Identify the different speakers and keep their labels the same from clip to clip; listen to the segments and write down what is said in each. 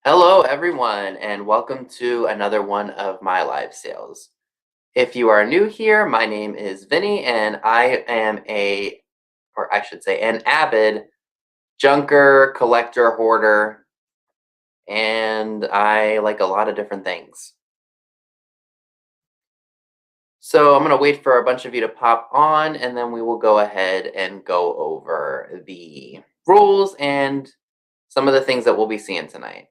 Speaker 1: Hello, everyone, and welcome to another one of my live sales. If you are new here, my name is Vinny, and I am or I should say, an avid junker, collector, hoarder, and I like a lot of different things. So I'm going to wait for a bunch of you to pop on, and then we will go ahead and go over the rules and some of the things that we'll be seeing tonight.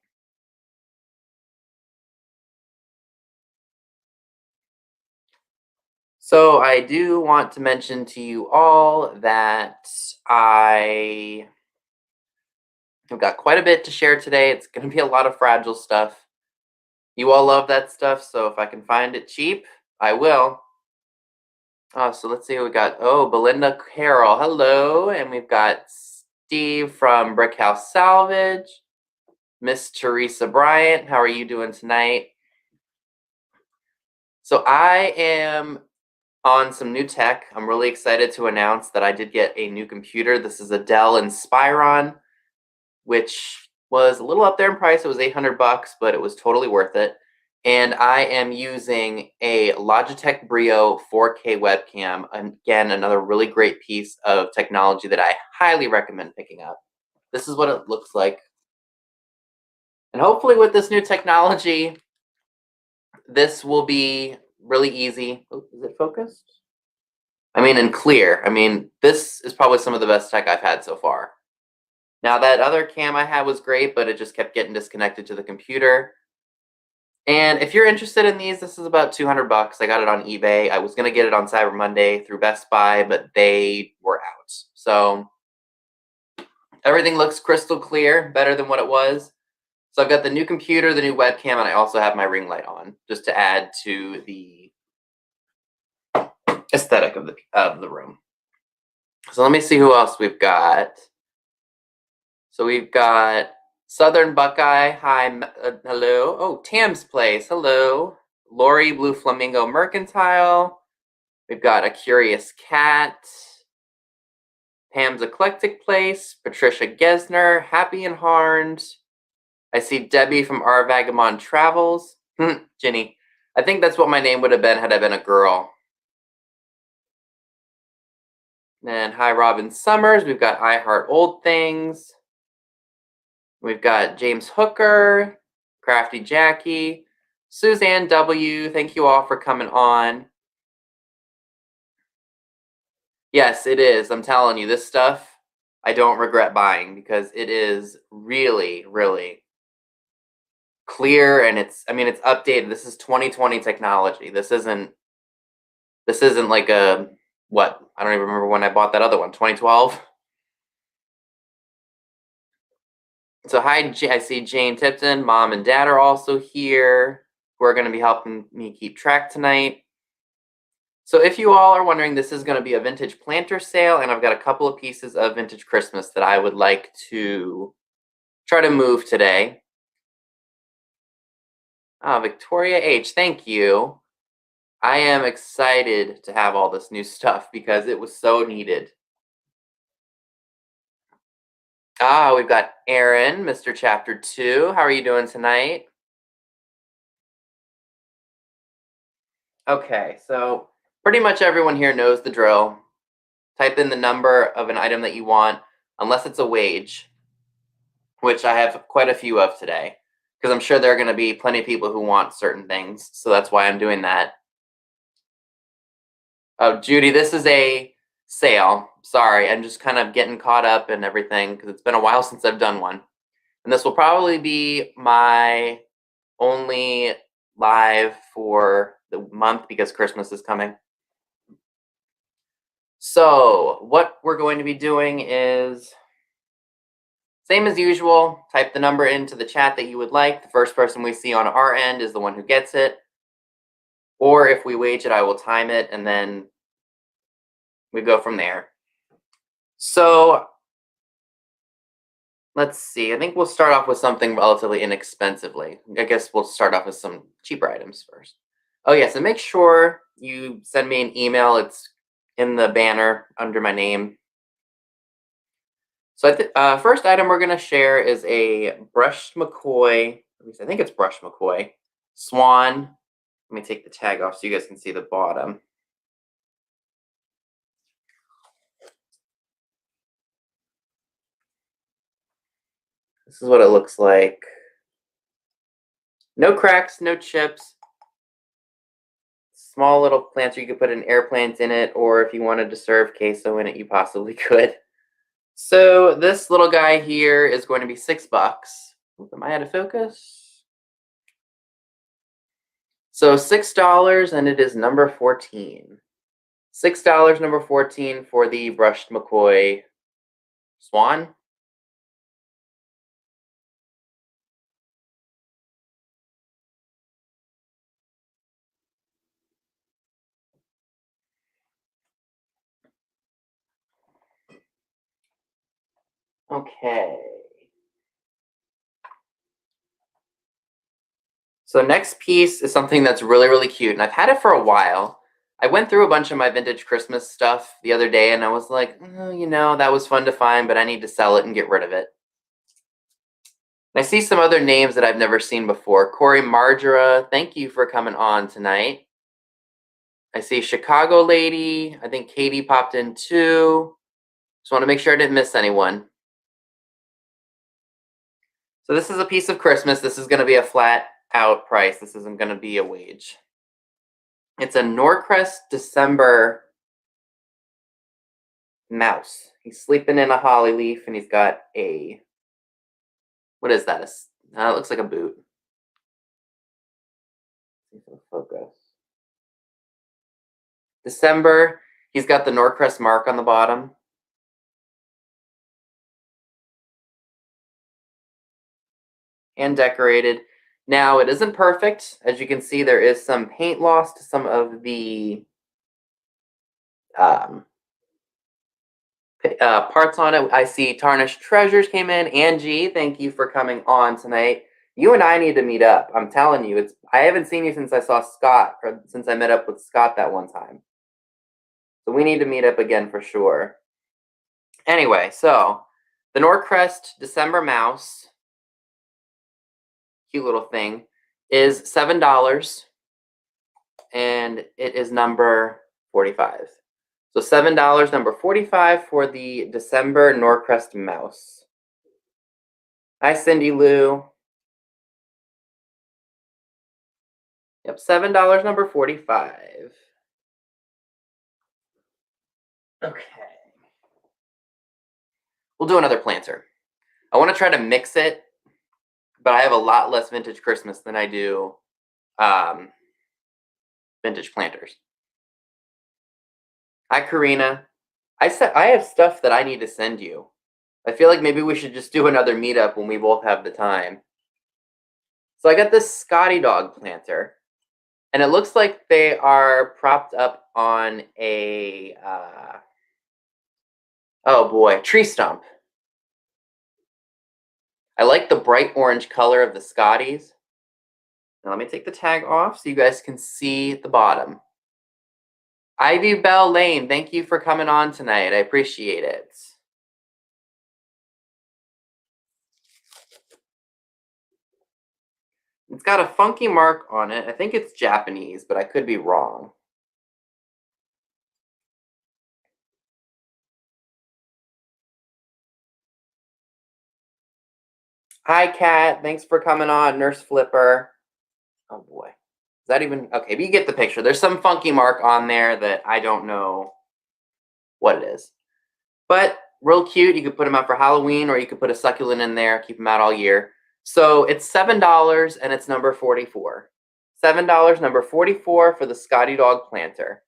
Speaker 1: So I do want to mention to you all that I have got quite a bit to share today. It's going to be a lot of fragile stuff. You all love that stuff, so if I can find it cheap, I will. So let's see who we got. Oh, Belinda Carroll, hello. And we've got Steve from Brickhouse Salvage. Miss Teresa Bryant, how are you doing tonight? So I am on some new tech. I'm really excited to announce that I did get a new computer. This is a Dell Inspiron, which was a little up there in price. It was $800, but it was totally worth it. And I am using a Logitech Brio 4K webcam. Again, another really great piece of technology that I highly recommend picking up. This is what it looks like. And hopefully with this new technology, this will be really easy. Oh, is it focused? I mean, and clear. I mean, this is probably some of the best tech I've had so far. Now, that other cam I had was great, but it just kept getting disconnected to the computer. And if you're interested in these, this is about $200. I got it on eBay. I was going to get it on Cyber Monday through Best Buy, but they were out. So everything looks crystal clear, better than what it was. So I've got the new computer, the new webcam, and I also have my ring light on, just to add to the aesthetic of the room. So let me see who else we've got. So we've got Southern Buckeye, hi, hello. Oh, Tam's Place, hello. Lori, Blue Flamingo Mercantile. We've got A Curious Cat. Pam's Eclectic Place, Patricia Gesner, Happy and Harned. I see Debbie from Our Vagabond Travels. Ginny, I think that's what my name would have been had I been a girl. And hi, Robin Summers. We've got I Heart Old Things. We've got James Hooker, Crafty Jackie, Suzanne W. Thank you all for coming on. Yes, it is. I'm telling you, this stuff I don't regret buying because it is really, really clear and it's updated. This is 2020 technology. This isn't like a what? I don't even remember when I bought that other one, 2012. So hi, I see Jane Tipton. Mom and Dad are also here who are going to be helping me keep track tonight. So if you all are wondering, this is going to be a vintage planter sale, and I've got a couple of pieces of vintage Christmas that I would like to try to move today. Victoria H, thank you. I am excited to have all this new stuff because it was so needed. We've got Aaron, Mr. Chapter 2. How are you doing tonight? Okay, so pretty much everyone here knows the drill. Type in the number of an item that you want, unless it's a wage, which I have quite a few of today, because I'm sure there are going to be plenty of people who want certain things, so that's why I'm doing that. Oh, Judy, this is a sale. Sorry, I'm just kind of getting caught up in everything, because it's been a while since I've done one. And this will probably be my only live for the month because Christmas is coming. So what we're going to be doing is, same as usual, type the number into the chat that you would like. The first person we see on our end is the one who gets it. Or if we wage it, I will time it, and then we go from there. So let's see. I think we'll start off with something relatively inexpensively. I guess we'll start off with some cheaper items first. Oh, yes, and make sure you send me an email. It's in the banner under my name. So first item we're going to share is a brushed McCoy, at least I think it's brushed McCoy, Swan. Let me take the tag off so you guys can see the bottom. This is what it looks like. No cracks, no chips. Small little planter. You could put an airplane in it, or if you wanted to serve queso in it, you possibly could. So this little guy here is going to be $6. Am I out of focus? So $6, and it is number 14. $6, number 14 for the brushed McCoy Swan. Okay. So next piece is something that's really, really cute, and I've had it for a while. I went through a bunch of my vintage Christmas stuff the other day, and I was like, oh, you know, that was fun to find, but I need to sell it and get rid of it. And I see some other names that I've never seen before. Corey Margera, thank you for coming on tonight. I see Chicago Lady. I think Katie popped in too. Just want to make sure I didn't miss anyone. So this is a piece of Christmas. This is going to be a flat out price. This isn't going to be a wage. It's a Norcrest December mouse. He's sleeping in a holly leaf, and he's got a, what is that? It looks like a boot. Focus. December, he's got the Norcrest mark on the bottom. And decorated. Now, it isn't perfect. As you can see, there is some paint loss to some of the parts on it. I see Tarnished Treasures came in. Angie, thank you for coming on tonight. You and I need to meet up. I'm telling you, I haven't seen you since I saw Scott, or since I met up with Scott that one time. So we need to meet up again for sure. Anyway, so the Norcrest December mouse, cute little thing, is $7, and it is number 45. So $7, number 45 for the December Norcrest mouse. Hi, Cindy Lou. Yep, $7, number 45. Okay. We'll do another planter. I want to try to mix it, but I have a lot less vintage Christmas than I do vintage planters. Hi, Karina. I have stuff that I need to send you. I feel like maybe we should just do another meetup when we both have the time. So I got this Scotty dog planter, and it looks like they are propped up on a, oh boy, tree stump. I like the bright orange color of the Scotties. Now let me take the tag off so you guys can see the bottom. Ivy Bell Lane, thank you for coming on tonight. I appreciate it. It's got a funky mark on it. I think it's Japanese, but I could be wrong. Hi, Kat. Thanks for coming on, Nurse Flipper. Oh, boy. Is that even... Okay, but you get the picture. There's some funky mark on there that I don't know what it is. But real cute. You could put them out for Halloween, or you could put a succulent in there, keep them out all year. So it's $7, and it's number 44. $7, number 44 for the Scotty Dog Planter.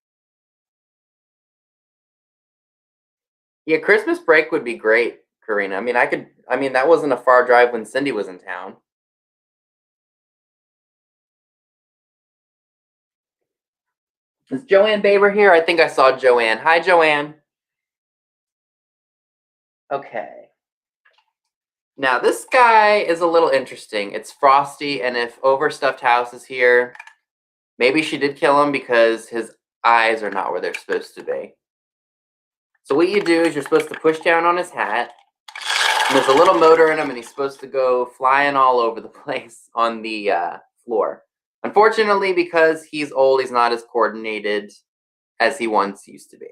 Speaker 1: Yeah, Christmas break would be great, Karina. I mean, that wasn't a far drive when Cindy was in town. Is Joanne Baber here? I think I saw Joanne. Hi, Joanne. Okay. Now, this guy is a little interesting. It's Frosty, and if Overstuffed House is here, maybe she did kill him because his eyes are not where they're supposed to be. So what you do is you're supposed to push down on his hat, And there's a little motor in him, and he's supposed to go flying all over the place on the floor. Unfortunately, because he's old, he's not as coordinated as he once used to be.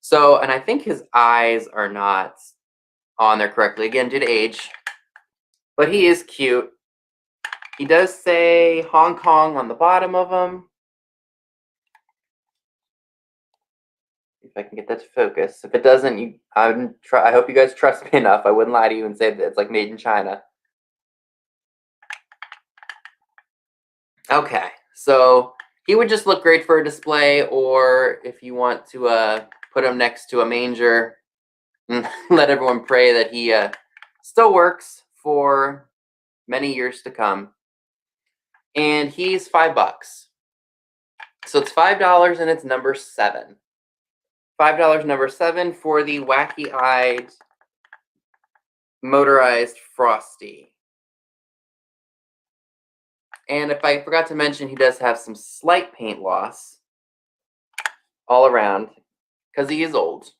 Speaker 1: So, and I think his eyes are not on there correctly, again, due to age. But he is cute. He does say Hong Kong on the bottom of him. If I can get that to focus. If it doesn't, I hope you guys trust me enough. I wouldn't lie to you and say that it's like made in China. Okay, so he would just look great for a display, or if you want to put him next to a manger and let everyone pray that he still works for many years to come. And he's $5. So it's $5 and it's number 7. $5 number 7 for the wacky-eyed motorized Frosty. And if I forgot to mention, he does have some slight paint loss all around because he is old.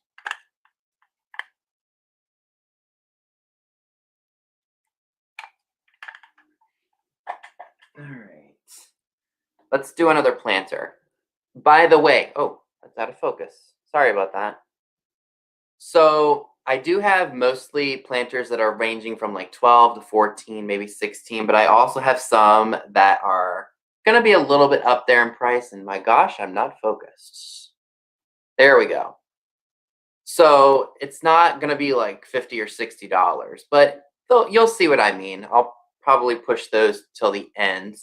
Speaker 1: All right. Let's do another planter. By the way, oh, that's out of focus. Sorry about that. So I do have mostly planters that are ranging from like 12 to 14, maybe 16, but I also have some that are going to be a little bit up there in price. And my gosh, I'm not focused. There we go. So it's not going to be like $50 or $60, but you'll see what I mean. I'll probably push those till the end.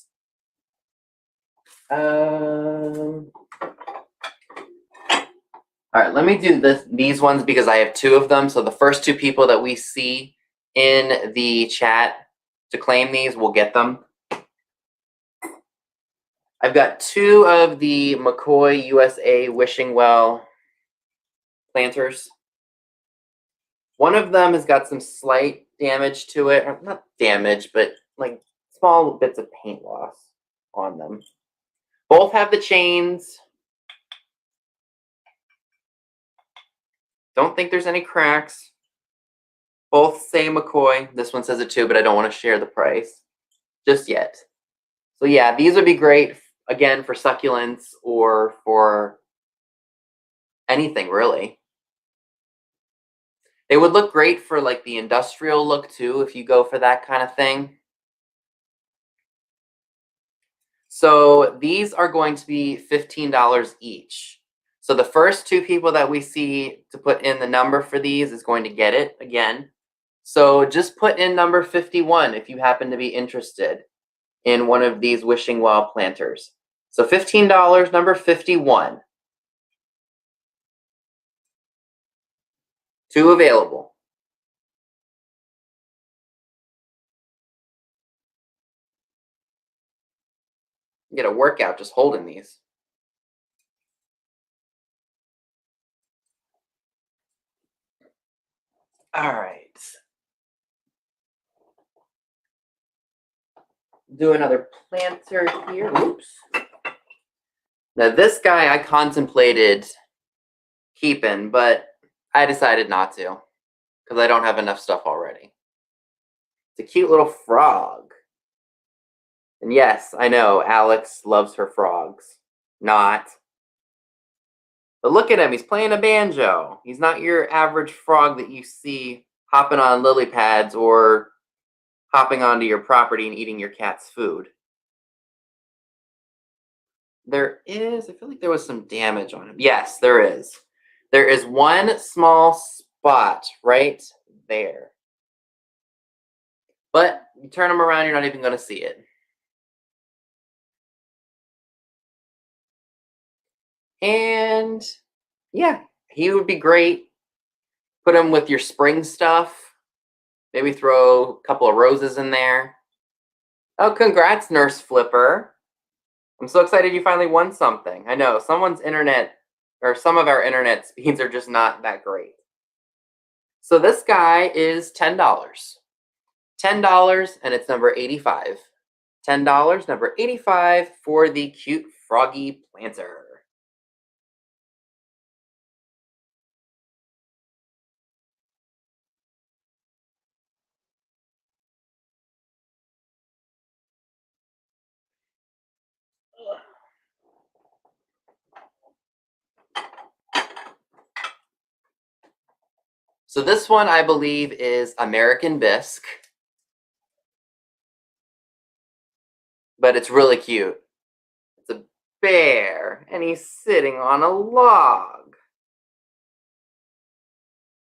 Speaker 1: All right, let me do these ones because I have 2 of them. So the first 2 people that we see in the chat to claim these will get them. I've got 2 of the McCoy USA Wishing Well planters. One of them has got some slight damage to it. Or not damage, but like small bits of paint loss on them. Both have the chains. Don't think there's any cracks. Both say McCoy. This one says it too, but I don't want to share the price just yet. So yeah, these would be great, again, for succulents or for anything, really. They would look great for like the industrial look too, if you go for that kind of thing. So these are going to be $15 each. So the first 2 people that we see to put in the number for these is going to get it again. So just put in number 51 if you happen to be interested in one of these Wishing Well planters. So $15, number 51. 2 available. You get a workout just holding these. All right. Do another planter here. Oops. Now this guy I contemplated keeping, but I decided not to because I don't have enough stuff already. It's a cute little frog. And yes, I know Alex loves her frogs. Not. But look at him. He's playing a banjo. He's not your average frog that you see hopping on lily pads or hopping onto your property and eating your cat's food. There is, I feel like there was some damage on him. Yes, there is. There is one small spot right there. But you turn him around, you're not even going to see it. And yeah, he would be great. Put him with your spring stuff. Maybe throw a couple of roses in there. Oh, congrats, Nurse Flipper. I'm so excited you finally won something. I know, someone's internet, or some of our internet speeds are just not that great. So this guy is $10. $10, and it's number 85. $10, number 85 for the cute froggy planter. So this one, I believe, is American Bisque. But it's really cute. It's a bear, and he's sitting on a log.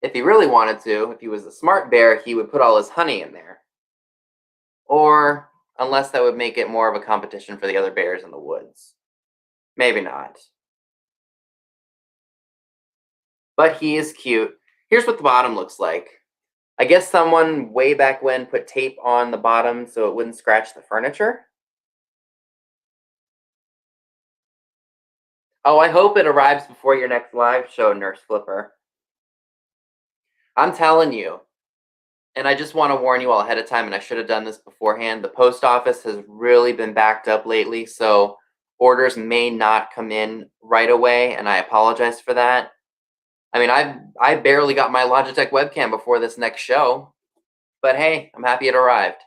Speaker 1: If he really wanted to, if he was a smart bear, he would put all his honey in there. Or, unless that would make it more of a competition for the other bears in the woods. Maybe not. But he is cute. Here's what the bottom looks like. I guess someone way back when put tape on the bottom so it wouldn't scratch the furniture. Oh, I hope it arrives before your next live show, Nurse Flipper. I'm telling you, and I just want to warn you all ahead of time, and I should have done this beforehand, the post office has really been backed up lately, so orders may not come in right away, and I apologize for that. I mean, I barely got my Logitech webcam before this next show, but hey, I'm happy it arrived.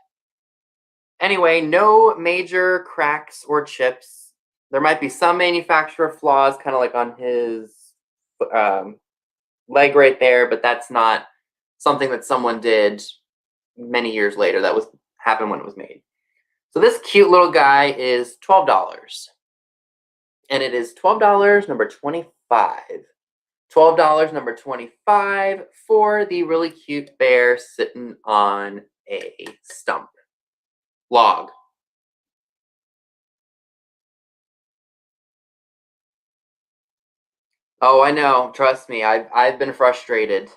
Speaker 1: Anyway, no major cracks or chips. There might be some manufacturer flaws, kind of like on his leg right there, but that's not something that someone did many years later. That happened when it was made. So this cute little guy is $12. And it is $12, number 25. $12, number 25, for the really cute bear sitting on a stump. Log. Oh, I know. Trust me. I've been frustrated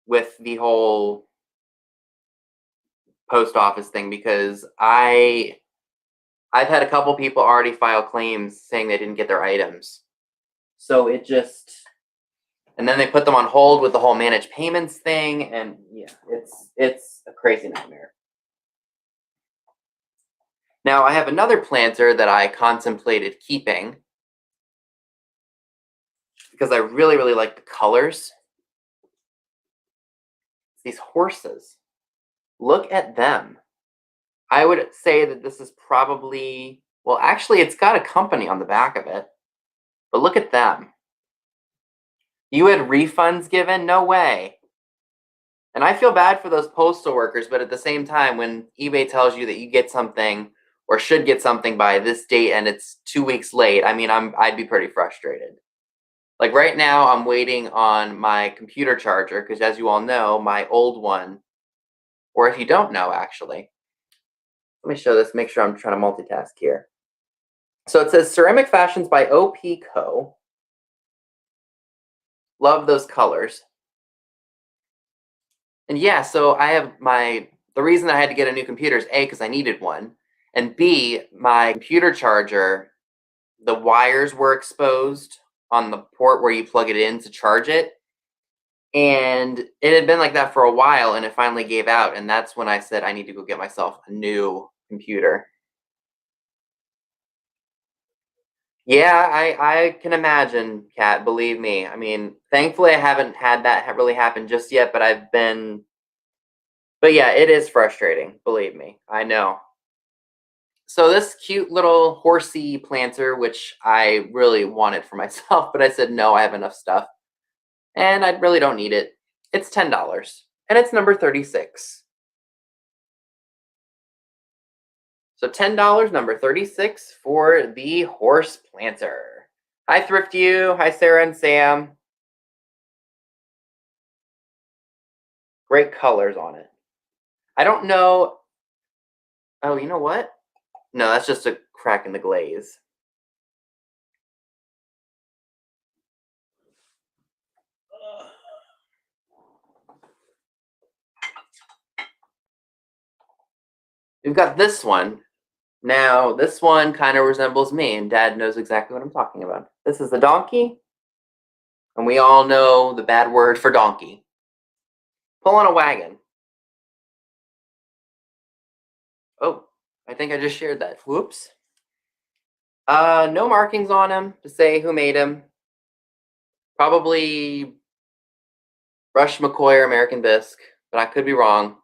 Speaker 1: with the whole post office thing because I've had a couple people already file claims saying they didn't get their items. So it just, and then they put them on hold with the whole managed payments thing, and yeah, it's a crazy nightmare. Now I have another planter that I contemplated keeping because I really, really like the colors. These horses. Look at them. I would say that this is probably, well, actually, it's got a company on the back of it. But look at them. You had refunds given? No way. And I feel bad for those postal workers, but at the same time, when eBay tells you that you get something or should get something by this date and it's 2 weeks late, I mean, I'd be pretty frustrated. Like right now, I'm waiting on my computer charger because, as you all know, my old one, or if you don't know, actually, let me show this, make sure I'm trying to multitask here. So it says Ceramic Fashions by OP Co. Love those colors. And yeah, so I have the reason I had to get a new computer is A, because I needed one, and B, my computer charger, the wires were exposed on the port where you plug it in to charge it. And it had been like that for a while, and it finally gave out, and that's when I said I need to go get myself a new computer. Yeah, I can imagine, Kat, believe me. I mean, thankfully I haven't had that really happen just yet, but yeah, it is frustrating, believe me. I know. So this cute little horsey planter, which I really wanted for myself, but I said, no, I have enough stuff. And I really don't need it. It's $10, and it's number 36. So $10, number 36 for the horse planter. Hi, Thrift You. Hi, Sarah and Sam. Great colors on it. I don't know. Oh, you know what? No, that's just a crack in the glaze. We've got this one. Now, this one kind of resembles me, and Dad knows exactly what I'm talking about. This is the donkey, and we all know the bad word for donkey. Pulling a wagon. Oh, I think I just shared that. Whoops. No markings on him to say who made him. Probably Rush McCoy or American Bisque, but I could be wrong.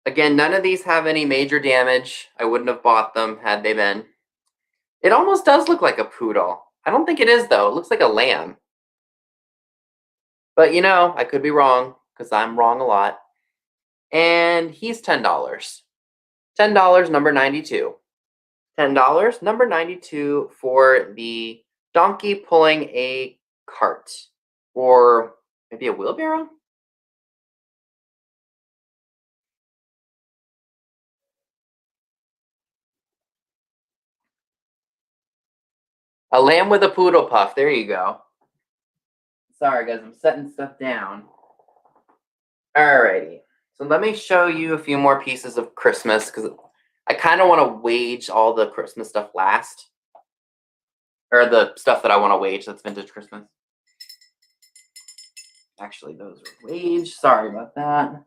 Speaker 1: Again, none of these have any major damage. I wouldn't have bought them had they been. It almost does look like a poodle. I don't think it is, though. It looks like a lamb. But, you know, I could be wrong, because I'm wrong a lot. And he's $10. $10, number 92. $10, number 92 for the donkey pulling a cart. Or maybe a wheelbarrow? A lamb with a poodle puff. There you go. Sorry, guys. I'm setting stuff down. Alrighty. So let me show you a few more pieces of Christmas, because I kind of want to wage all the Christmas stuff last. Or the stuff that I want to wage that's vintage Christmas. Actually, those are wage. Sorry about that.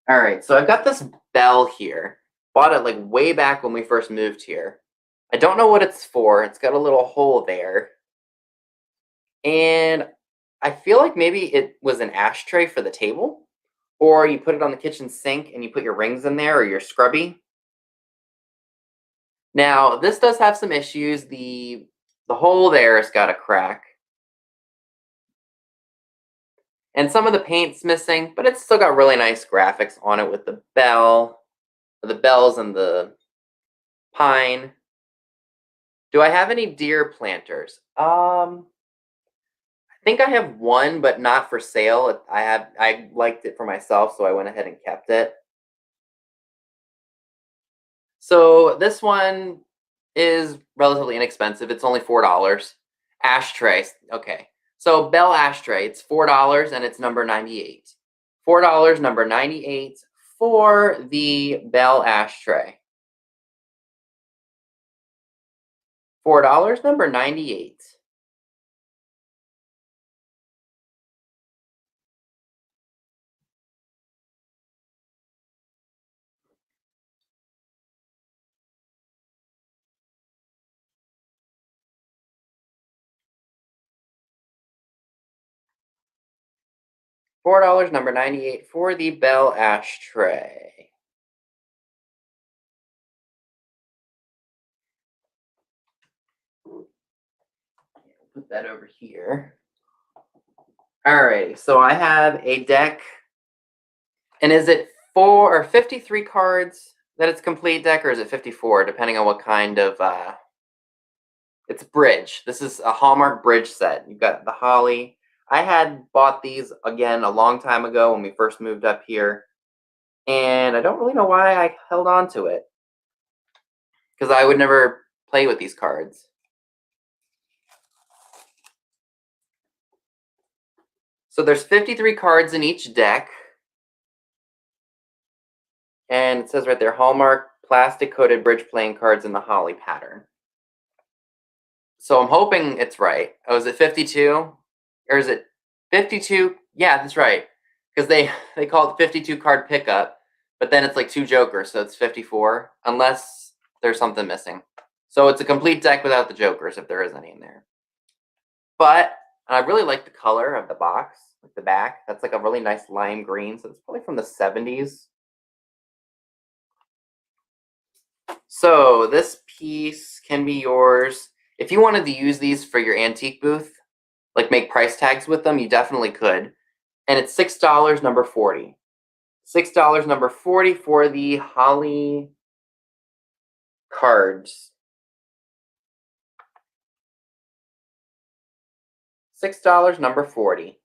Speaker 1: Alright, so I've got this bell here. Bought it like way back when we first moved here. I don't know what it's for. It's got a little hole there. And I feel like maybe it was an ashtray for the table. Or you put it on the kitchen sink and you put your rings in there or your scrubby. Now, this does have some issues. The hole there has got a crack. And some of the paint's missing, but it's still got really nice graphics on it with the bell, the bells and the pine. Do I have any deer planters? I think I have one, but not for sale. I liked it for myself, so I went ahead and kept it. So this one is relatively inexpensive. It's only $4. Ashtray. Okay. So Bell ashtray, it's $4 and it's number 98. $4, number 98 for the Bell ashtray. $4, number 98. $4, number 98 for the Bell ashtray. Put that over here. Alrighty, so I have a deck. And is it 4 or 53 cards that it's complete deck, or is it 54, depending on what kind of it's bridge. This is a Hallmark bridge set. You've got the holly. I had bought these again a long time ago when we first moved up here. And I don't really know why I held on to it. Because I would never play with these cards. So there's 53 cards in each deck. And it says right there, Hallmark plastic-coated bridge playing cards in the holly pattern. So I'm hoping it's right. Oh, is it 52? Or is it 52? Yeah, that's right. Because they call it 52 card pickup, but then it's like 2 jokers, so it's 54, unless there's something missing. So it's a complete deck without the jokers, if there is any in there. But I really like the color of the box, like the back. That's like a really nice lime green, so it's probably from the 70s. So this piece can be yours. If you wanted to use these for your antique booth, like make price tags with them, you definitely could. And it's $6, number 40. $6, number 40 for the holly cards. $6, number 40.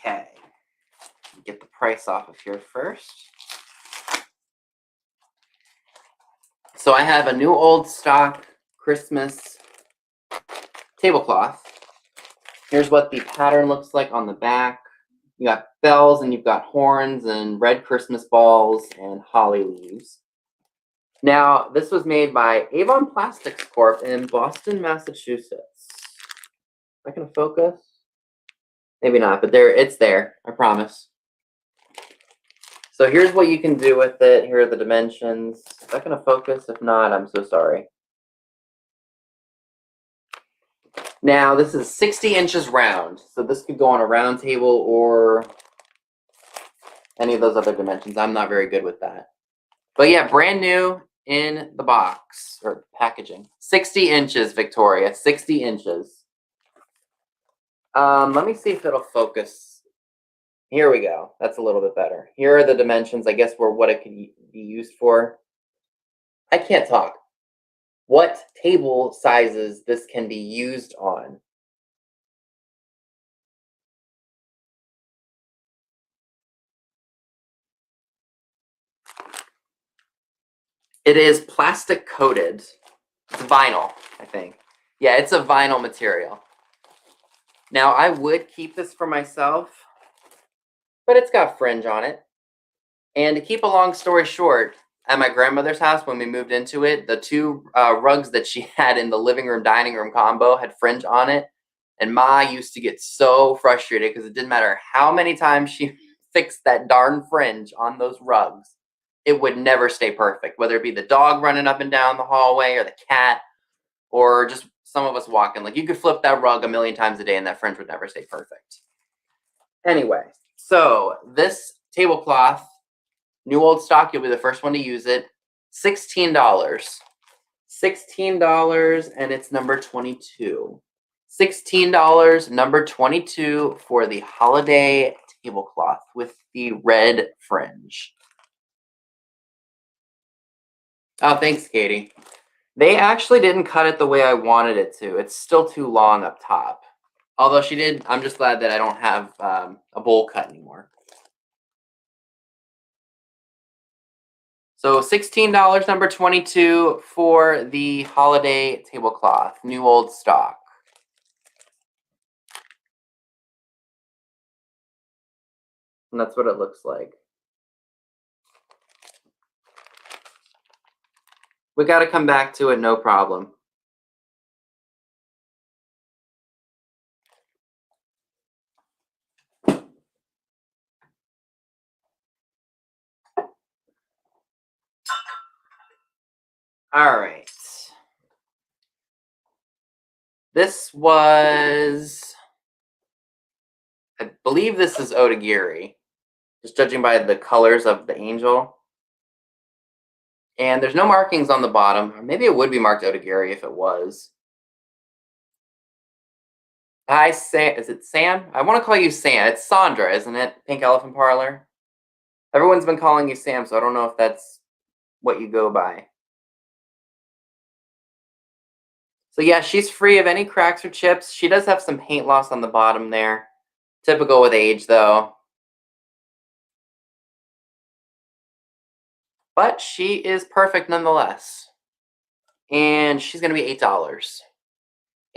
Speaker 1: Okay. Get the price off of here first. So I have a new old stock Christmas tablecloth. Here's what the pattern looks like on the back. You got bells and you've got horns and red Christmas balls and holly leaves. Now, this was made by Avon Plastics Corp. In Boston, Massachusetts. Is that going to focus? Maybe not, but it's there, I promise. So here's what you can do with it. Here are the dimensions. Is that going to focus? If not, I'm so sorry. Now, this is 60 inches round, so this could go on a round table or any of those other dimensions. I'm not very good with that. But yeah, brand new in the box, or packaging. 60 inches, Victoria, 60 inches. Let me see if it'll focus. Here we go. That's a little bit better. Here are the dimensions, I guess, what it could be used for. I can't talk. What table sizes this can be used on? It is plastic coated. It's vinyl, I think. Yeah, it's a vinyl material. Now, I would keep this for myself, but it's got fringe on it. And to keep a long story short, at my grandmother's house, when we moved into it, the two rugs that she had in the living room, dining room combo had fringe on it. And Ma used to get so frustrated because it didn't matter how many times she fixed that darn fringe on those rugs. It would never stay perfect, whether it be the dog running up and down the hallway or the cat or just some of us walking. Like, you could flip that rug a million times a day and that fringe would never stay perfect. Anyway, so this tablecloth, new old stock, you'll be the first one to use it. $16. $16, and it's number 22. $16, number 22 for the holiday tablecloth with the red fringe. Oh, thanks, Katie. They actually didn't cut it the way I wanted it to. It's still too long up top. Although she did, I'm just glad that I don't have a bowl cut anymore. So $16, number 22 for the holiday tablecloth, new old stock. And that's what it looks like. We got to come back to it, no problem. All right. This was, I believe this is Otagiri, just judging by the colors of the angel. And there's no markings on the bottom. Or maybe it would be marked Otagiri if it was. Hi, Sam. Is it Sam? I want to call you Sam. It's Sandra, isn't it? Pink Elephant Parlor. Everyone's been calling you Sam, so I don't know if that's what you go by. So yeah, she's free of any cracks or chips. She does have some paint loss on the bottom there. Typical with age, though. But she is perfect nonetheless. And she's going to be $8.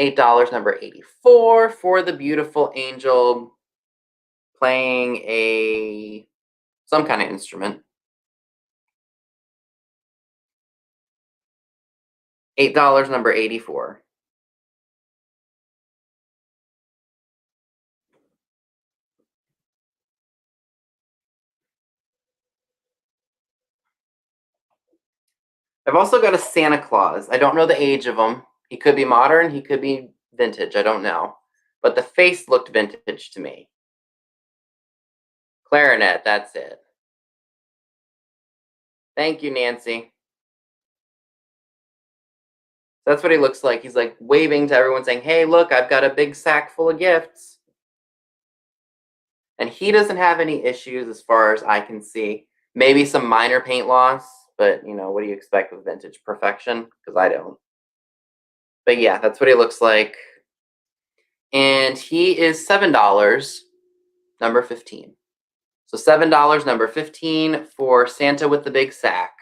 Speaker 1: $8, number 84 for the beautiful angel playing some kind of instrument. $8, number 84. I've also got a Santa Claus. I don't know the age of him. He could be modern. He could be vintage. I don't know. But the face looked vintage to me. Clarinet, that's it. Thank you, Nancy. That's what he looks like. He's like waving to everyone saying, hey, look, I've got a big sack full of gifts. And he doesn't have any issues as far as I can see. Maybe some minor paint loss, but you know, what do you expect with vintage perfection? Because I don't. But yeah, that's what he looks like. And he is $7, number 15. So $7, number 15 for Santa with the big sack.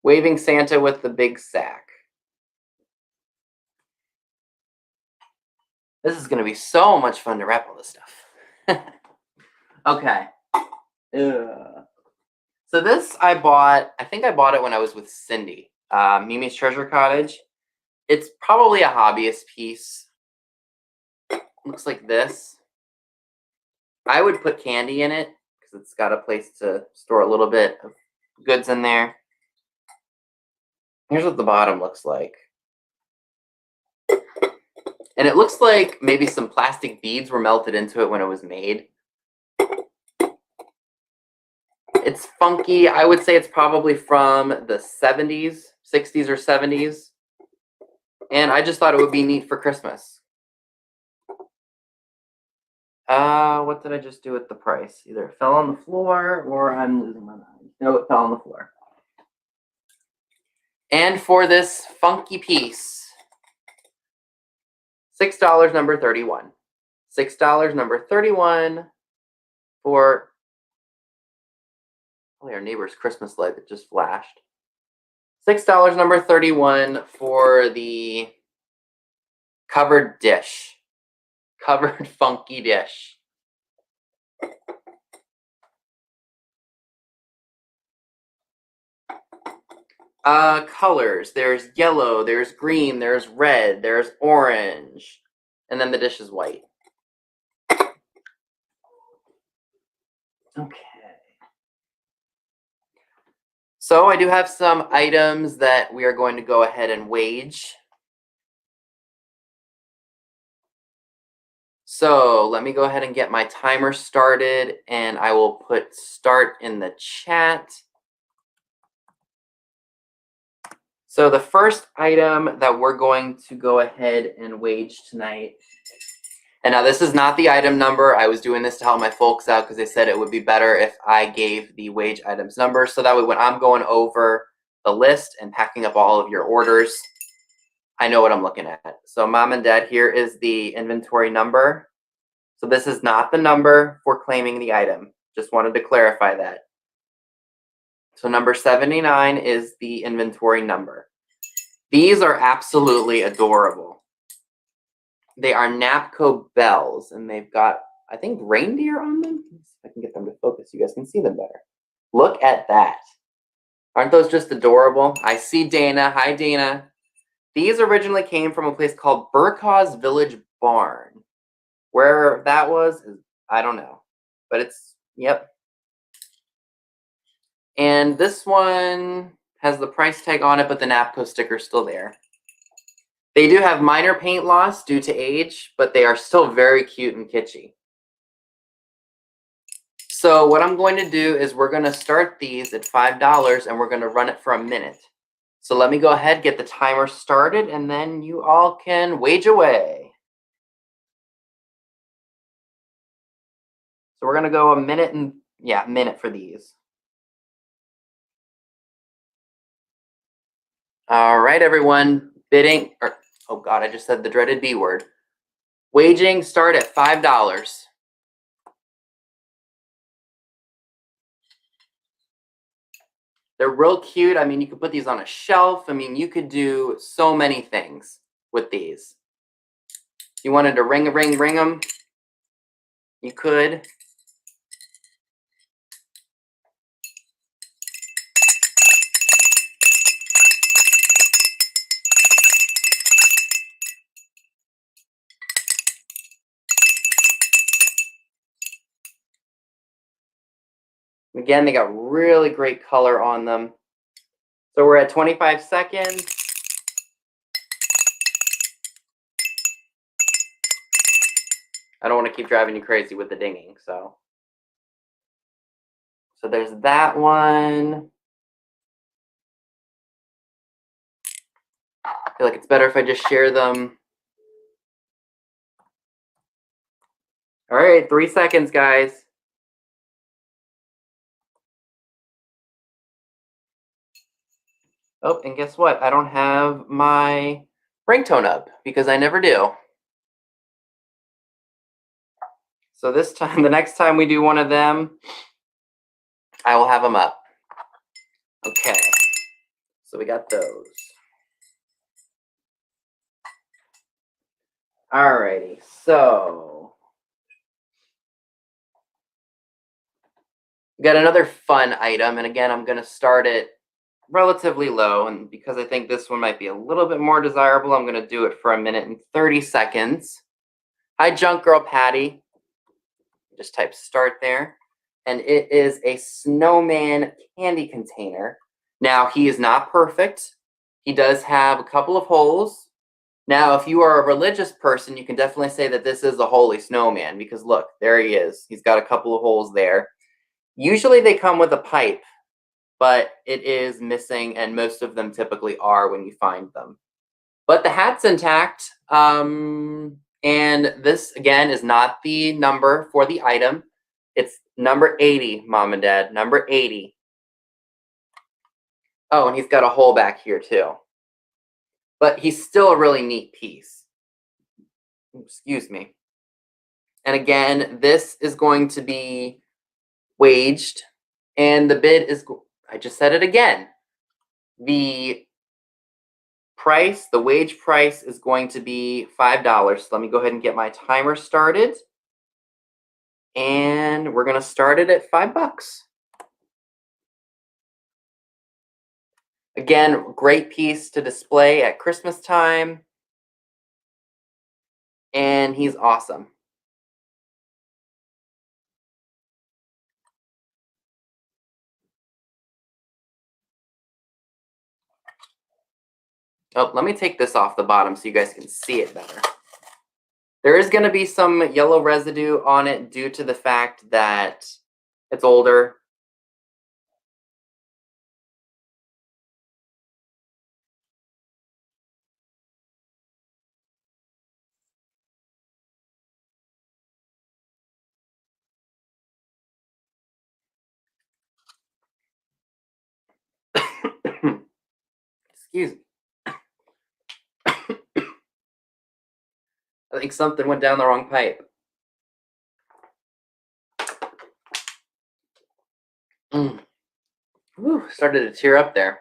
Speaker 1: Waving Santa with the big sack. This is going to be so much fun to wrap all this stuff. Okay. Ugh. So this I think I bought it when I was with Cindy, Mimi's Treasure Cottage. It's probably a hobbyist piece. Looks like this. I would put candy in it because because it's got a place to store a little bit of goods in there. Here's what the bottom looks like. And it looks like maybe some plastic beads were melted into it when it was made. It's funky. I would say it's probably from the 70s, 60s or 70s. And I just thought it would be neat for Christmas. What did I just do with the price? Either it fell on the floor or I'm losing my mind. No, it fell on the floor. And for this funky piece, $6, number 31. $6, number 31 for our neighbor's Christmas light that just flashed. $6, number 31 for the covered dish. Covered funky dish. Colors. There's yellow, there's green, there's red, there's orange. And then the dish is white. Okay. So I do have some items that we are going to go ahead and wage. So let me go ahead and get my timer started, and I will put start in the chat. So the first item that we're going to go ahead and wage tonight, and now this is not the item number. I was doing this to help my folks out because they said it would be better if I gave the wage items number. So that way when I'm going over the list and packing up all of your orders, I know what I'm looking at. So Mom and Dad, here is the inventory number. So this is not the number for claiming the item. Just wanted to clarify that. So number 79 is the inventory number. These are absolutely adorable. They are Napco bells, and they've got, I think, reindeer on them. Let's see if I can get them to focus. You guys can see them better. Look at that. Aren't those just adorable? I see Dana. Hi, Dana. These originally came from a place called Burkhaw's Village Barn. Where that was, I don't know. But it's, yep. And this one has the price tag on it, but the Napco sticker is still there. They do have minor paint loss due to age, but they are still very cute and kitschy. So what I'm going to do is we're going to start these at $5, and we're going to run it for a minute. So let me go ahead, get the timer started, and then you all can wage away. So we're going to go a minute and, yeah, minute for these. All right, everyone. Bidding, or, oh God, I just said the dreaded B word. Waging start at $5. They're real cute. I mean, you could put these on a shelf. I mean, you could do so many things with these. If you wanted to ring them, you could. Again, they got really great color on them. So we're at 25 seconds. I don't want to keep driving you crazy with the dinging, so there's that one. I feel like it's better if I just share them. All right, 3 seconds, guys. Oh, and guess what? I don't have my ringtone up because I never do. So this time, the next time we do one of them, I will have them up. Okay, so we got those. Alrighty, so we got another fun item, and again, I'm gonna start it relatively low, and because I think this one might be a little bit more desirable, I'm gonna do it for a minute and 30 seconds. Hi, Junk Girl Patty. Just type start there. and it is a Snowman candy container. Now, he is not perfect. He does have a couple of holes. Now, if you are a religious person, you can definitely say that this is a holy snowman because look, there he is. He's got a couple of holes there. Usually they come with a pipe, but it is missing, and most of them typically are when you find them. But the hat's intact, and this, again, is not the number for the item. It's number 80, Mom and Dad, number 80. Oh, and he's got a hole back here, too. But he's still a really neat piece. Excuse me. And again, this is going to be waged, and the bid is, I just said it again. The price, the wage price is going to be $5. So let me go ahead and get my timer started. And we're going to start it at $5. Again, great piece to display at Christmas time. And he's awesome. Oh, let me take this off the bottom so you guys can see it better. There is going to be some yellow residue on it due to the fact that it's older. Excuse me. I think something went down the wrong pipe. Whew, started to tear up there.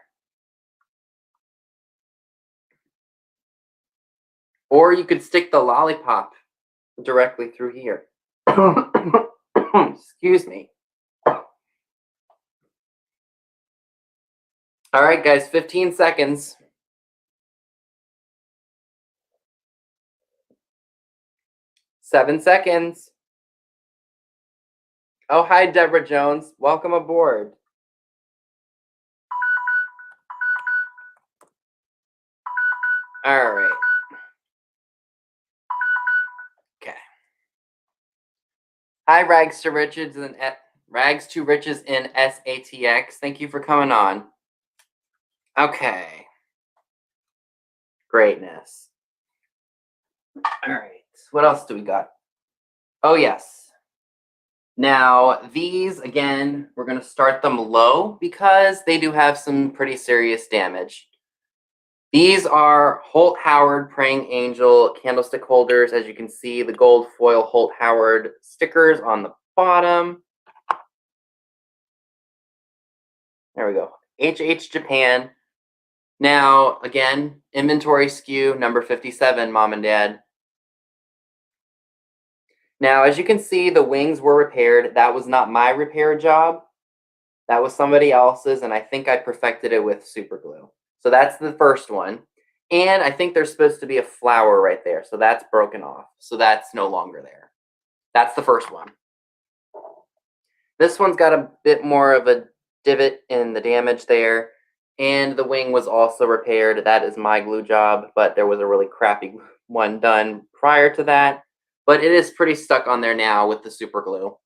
Speaker 1: Or you could stick the lollipop directly through here. Excuse me. All right, guys, 15 seconds. 7 seconds. Oh, hi, Deborah Jones. Welcome aboard. All right. Okay. Hi, Rags to Riches and Rags to Riches in SATX. Thank you for coming on. Okay. Greatness. All right. What else do we got? Oh, yes. Now, these, again, we're going to start them low because they do have some pretty serious damage. These are Holt Howard Praying Angel candlestick holders. As you can see, the gold foil Holt Howard stickers on the bottom. There we go. HH Japan. Now, again, inventory SKU number 57, Mom and Dad. Now, as you can see, the wings were repaired. That was not my repair job. That was somebody else's, and I think I perfected it with super glue. So that's the first one. And I think there's supposed to be a flower right there. So that's broken off. So that's no longer there. That's the first one. This one's got a bit more of a divot in the damage there. And the wing was also repaired. That is my glue job, but there was a really crappy one done prior to that. But it is pretty stuck on there now with the super glue.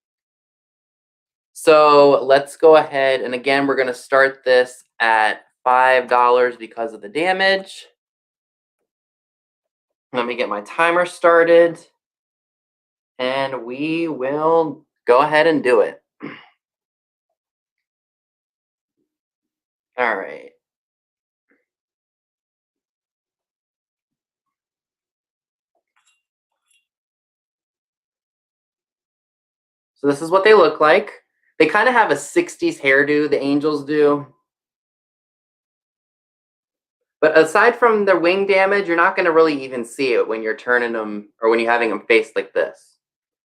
Speaker 1: So let's go ahead. And again, we're going to start this at $5 because of the damage. Let me get my timer started. And we will go ahead and do it. All right. So this is what they look like. They kind of have a 60s hairdo, the angels do. But aside from the wing damage, you're not going to really even see it when you're turning them or when you're having them faced like this.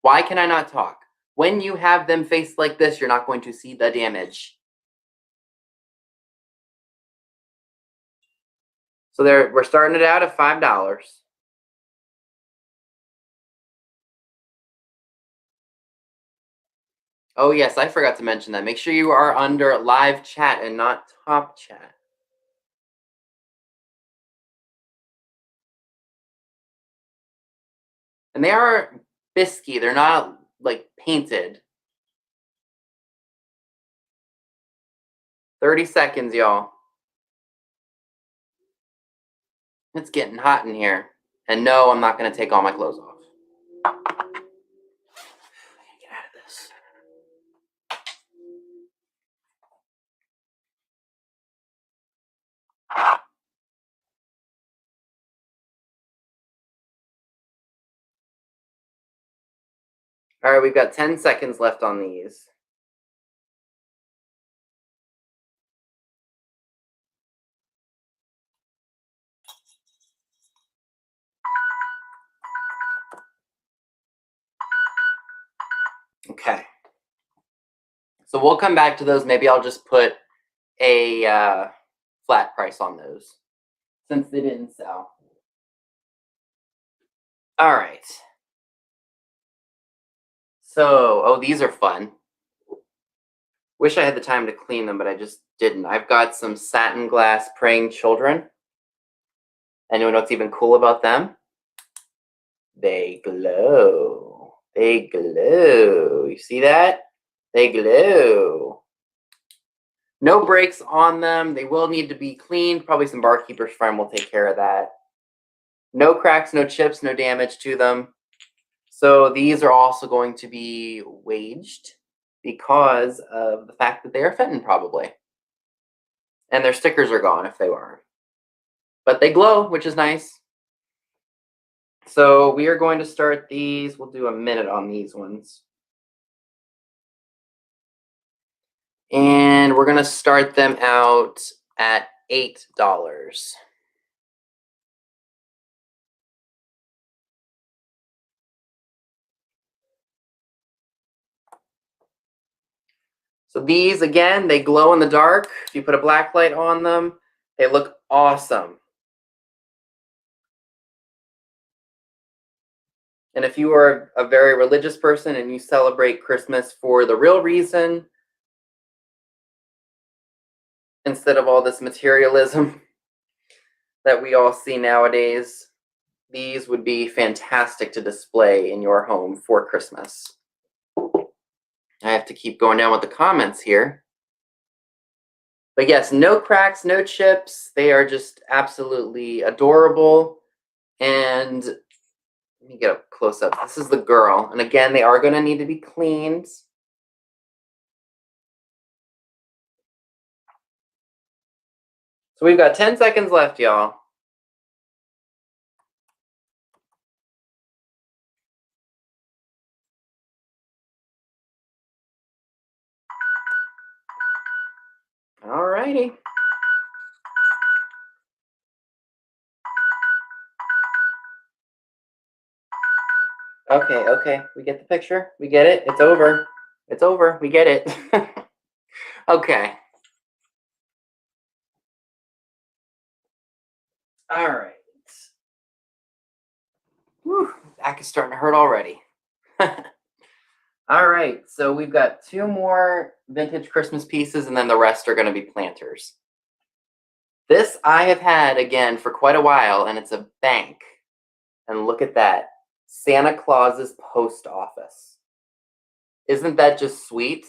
Speaker 1: Why can I not talk? When you have them faced like this, you're not going to see the damage. So we're starting it out at $5. Oh, yes, I forgot to mention that. Make sure you are under live chat and not top chat. And they are bisky. They're not, like, painted. 30 seconds, y'all. It's getting hot in here. And no, I'm not going to take all my clothes off. Get out of this. All right, we've got 10 seconds left on these. Okay. So we'll come back to those. Maybe I'll just put a flat price on those since they didn't sell. All right. So, oh, these are fun. Wish I had the time to clean them, but I just didn't. I've got some satin glass praying children. Anyone know what's even cool about them? They glow. They glow. You see that? They glow. No breaks on them. They will need to be cleaned. Probably some barkeeper's friend will take care of that. No cracks, no chips, no damage to them. So these are also going to be waged because of the fact that they are Fenton, probably. And their stickers are gone if they are. But they glow, which is nice. So we are going to start these. We'll do a minute on these ones. And we're going to start them out at $8. So these, again, they glow in the dark. If you put a black light on them, they look awesome. And if you are a very religious person and you celebrate Christmas for the real reason, instead of all this materialism that we all see nowadays, these would be fantastic to display in your home for Christmas. I have to keep going down with the comments here. But yes, no cracks, no chips. They are just absolutely adorable. And let me get a close up. This is the girl. And again, they are going to need to be cleaned. So we've got 10 seconds left, y'all. All righty. Okay. We get the picture. We get it. It's over. It's over. We get it. Okay. All right. Whew, back is starting to hurt already. All right. So we've got 2 more vintage Christmas pieces, and then the rest are going to be planters. This I have had, again, for quite a while, and it's a bank. And look at that. Santa Claus's post office. Isn't that just sweet?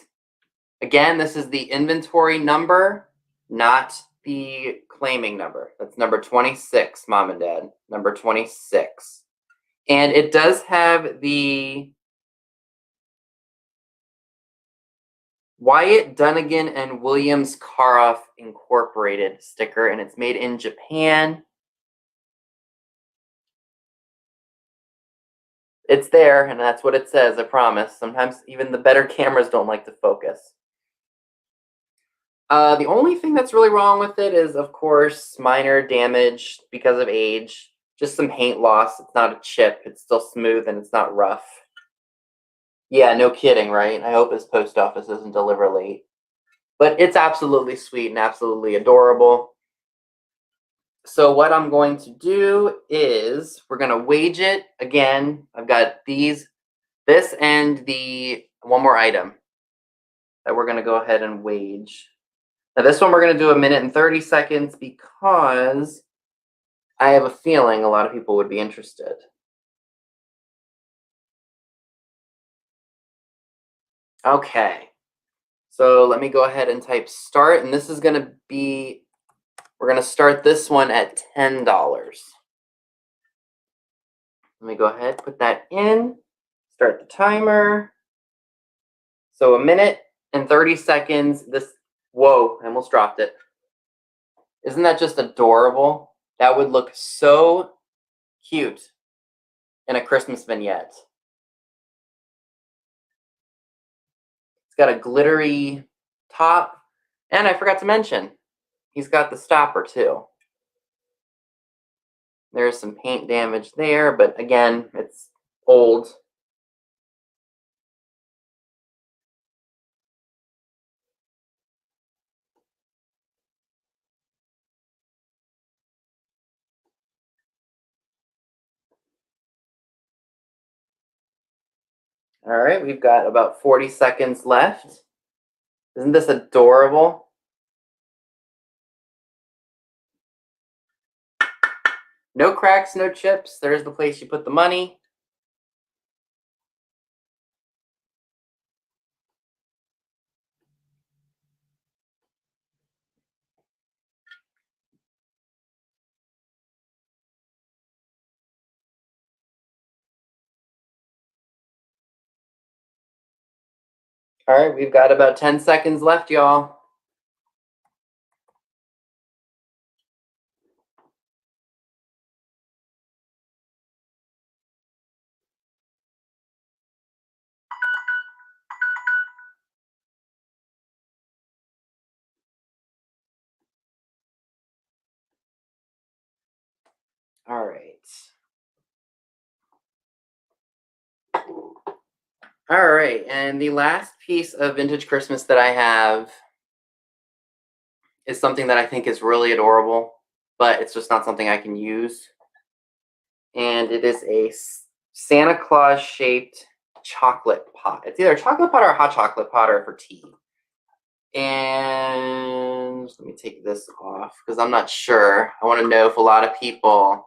Speaker 1: Again, this is the inventory number, not the claiming number. That's number 26, Mom and Dad. Number 26. And it does have the Wyatt Dunnigan and Williams Caroff Incorporated sticker, and it's made in Japan. It's there, and that's what it says, I promise. Sometimes even the better cameras don't like to focus. The only thing that's really wrong with it is, of course, minor damage because of age. Just some paint loss. It's not a chip. It's still smooth, and it's not rough. Yeah, no kidding, right? I hope his post office doesn't deliver late. But it's absolutely sweet and absolutely adorable. So what I'm going to do is we're going to wage it. Again, I've got this and the one more item. that we're going to go ahead and wage. Now this one we're going to do 1 minute and 30 seconds because I have a feeling a lot of people would be interested. Okay, so let me go ahead and type start, and this is going to be, we're going to start this one at $10. Let me go ahead, put that in, start the timer. So 1 minute and 30 seconds. Whoa, I almost dropped it. Isn't that just adorable? That would look so cute in a Christmas vignette. It's got a glittery top, and I forgot to mention, he's got the stopper too. There's some paint damage there, but again, it's old. All right, we've got about 40 seconds left. Isn't this adorable? No cracks, no chips. There's the place you put the money. All right, we've got about 10 seconds left, y'all. All right. All right, and the last piece of vintage Christmas that I have is something that I think is really adorable, but it's just not something I can use. And it is a Santa Claus shaped chocolate pot. It's either a chocolate pot or a hot chocolate pot or for tea. And let me take this off because I'm not sure. I want to know if a lot of people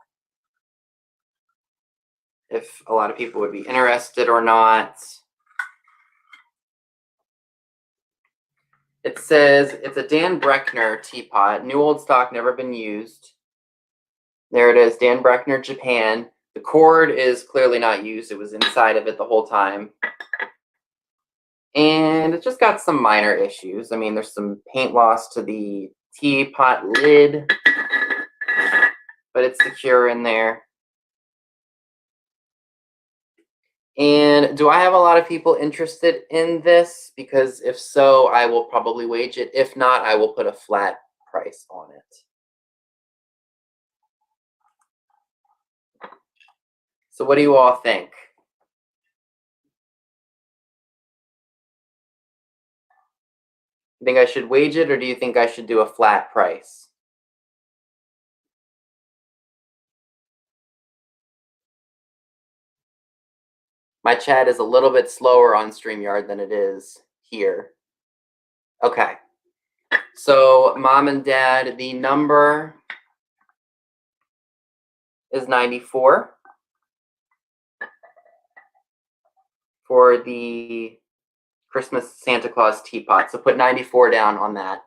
Speaker 1: would be interested or not. It says it's a Dan Breckner teapot, new old stock, never been used. There it is, Dan Breckner, Japan. The cord is clearly not used. It was inside of it the whole time. And it just got some minor issues. I mean, there's some paint loss to the teapot lid, but it's secure in there. And do I have a lot of people interested in this? Because if so, I will probably wage it. If not, I will put a flat price on it. So what do you all think? You think I should wage it, or do you think I should do a flat price? My chat is a little bit slower on StreamYard than it is here. Okay. So, Mom and Dad, the number is 94 for the Christmas Santa Claus teapot. So put 94 down on that.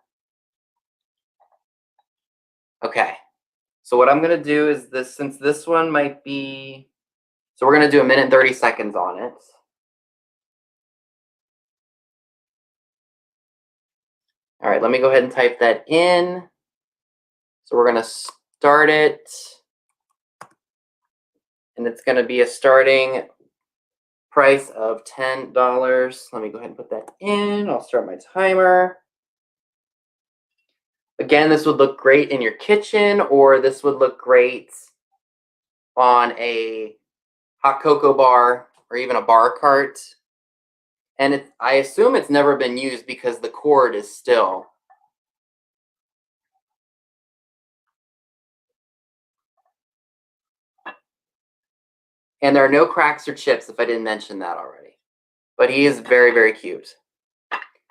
Speaker 1: Okay. So what I'm going to do is this, since this one might be, so we're going to do 1 minute and 30 seconds on it. All right, let me go ahead and type that in. So we're going to start it. And it's going to be a starting price of $10. Let me go ahead and put that in. I'll start my timer. Again, this would look great in your kitchen, or this would look great on a hot cocoa bar or even a bar cart. And I assume it's never been used because the cord is still. And there are no cracks or chips, if I didn't mention that already. But he is very, very cute.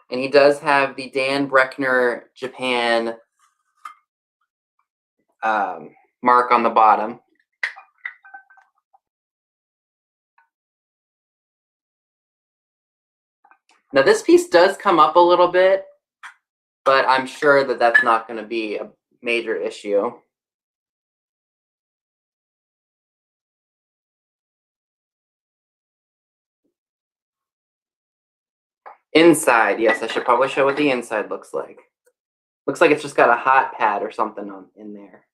Speaker 1: And he does have the Dan Breckner Japan mark on the bottom. Now this piece does come up a little bit, but I'm sure that that's not going to be a major issue. Inside, yes, I should probably show what the inside looks like. Looks like it's just got a hot pad or something in there.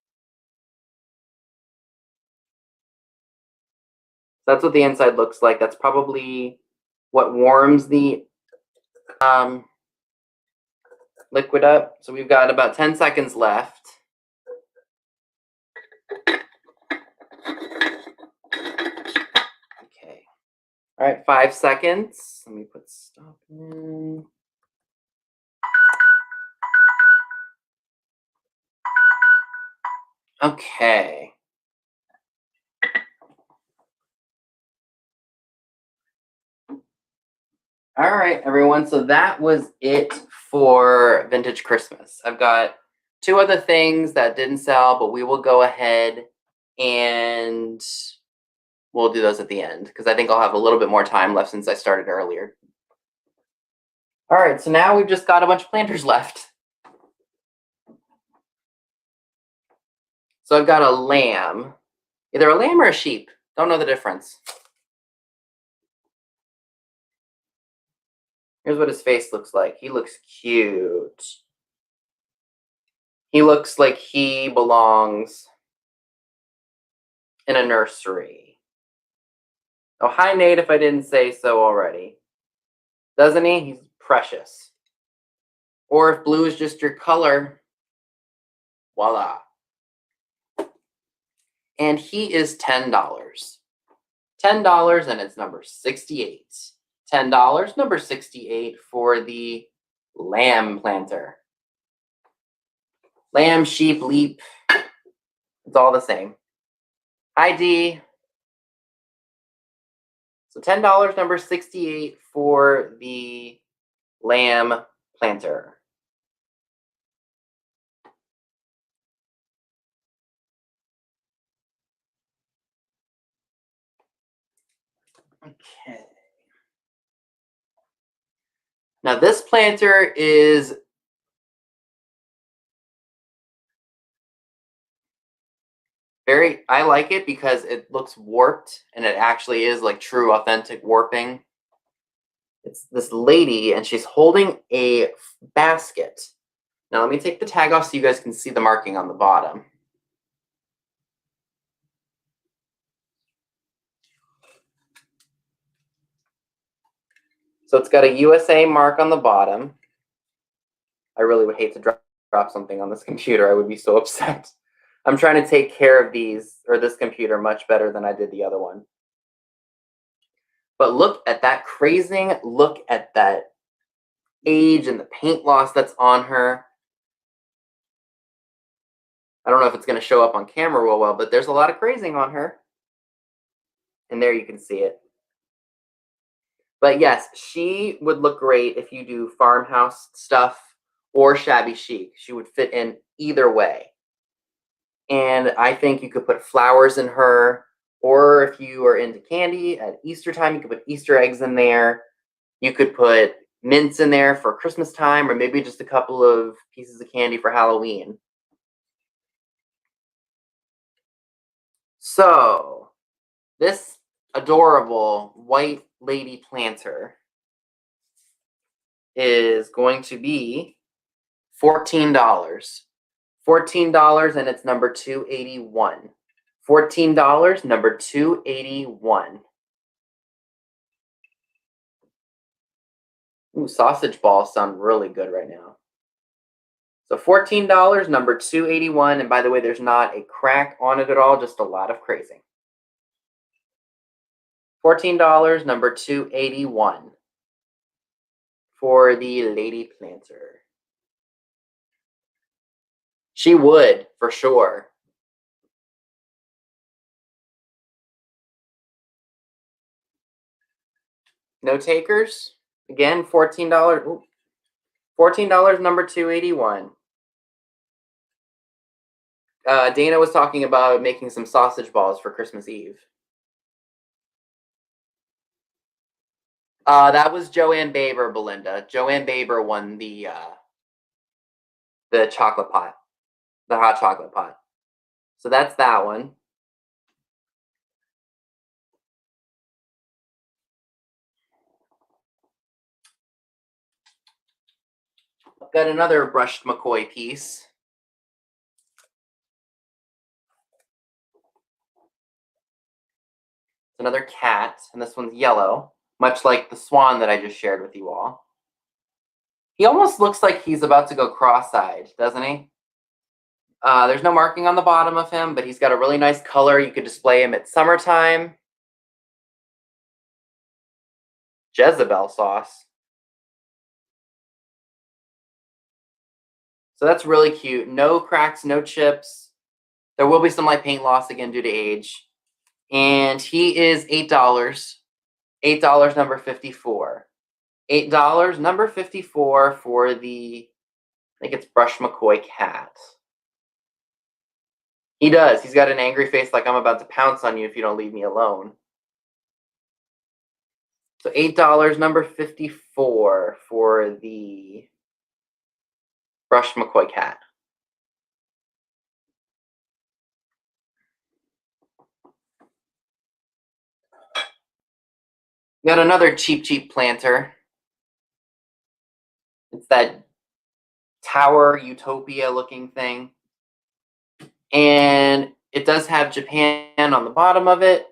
Speaker 1: So that's what the inside looks like. That's probably what warms the liquid up. So we've got about 10 seconds left. Okay. All right, 5 seconds. Let me put stop in. Okay. All right, everyone. So that was it for Vintage Christmas. I've got 2 other things that didn't sell, but we will go ahead and we'll do those at the end because I think I'll have a little bit more time left since I started earlier. All right, so now we've just got a bunch of planters left. So I've got a lamb, either a lamb or a sheep. Don't know the difference. Here's what his face looks like. He looks cute. He looks like he belongs in a nursery. Oh, hi, Nate, if I didn't say so already. Doesn't he? He's precious. Or if blue is just your color, voila. And he is $10. $10, and it's number 68. $10, number 68 for the lamb planter. Lamb, sheep, leap, it's all the same. ID. So $10, number 68 for the lamb planter. Okay. Now this planter is I like it because it looks warped and it actually is like true authentic warping. It's this lady and she's holding a basket. Now let me take the tag off so you guys can see the marking on the bottom. So it's got a USA mark on the bottom. I really would hate to drop something on this computer. I would be so upset. I'm trying to take care of this computer much better than I did the other one. But look at that crazing. Look at that age and the paint loss that's on her. I don't know if it's going to show up on camera real well, but there's a lot of crazing on her. And there you can see it. But yes, she would look great if you do farmhouse stuff or shabby chic. She would fit in either way. And I think you could put flowers in her, or if you are into candy at Easter time, you could put Easter eggs in there. You could put mints in there for Christmas time, or maybe just a couple of pieces of candy for Halloween. So this adorable white lady planter is going to be $14. $14, and it's number 281. $14, number 281. Ooh, sausage balls sound really good right now. So $14, number 281, and by the way, there's not a crack on it at all, just a lot of crazing. $14, number 281 for the lady planter. She would, for sure. No takers? Again, $14. Ooh, $14, number 281. Dana was talking about making some sausage balls for Christmas Eve. That was Joanne Baber, Belinda. Joanne Baber won the chocolate pot, the hot chocolate pot. So that's that one. I've got another brushed McCoy piece. It's another cat, and this one's yellow, much like the swan that I just shared with you all. He almost looks like he's about to go cross-eyed, doesn't he? There's no marking on the bottom of him, but he's got a really nice color. You could display him at summertime. Jezebel sauce. So that's really cute. No cracks, no chips. There will be some light paint loss again due to age. And he is $8. $8, number 54. $8, number 54 for the, I think it's Brush McCoy cat. He does. He's got an angry face like I'm about to pounce on you if you don't leave me alone. So $8, number 54 for the Brush McCoy cat. Got another cheap planter. It's that tower utopia looking thing. And it does have Japan on the bottom of it.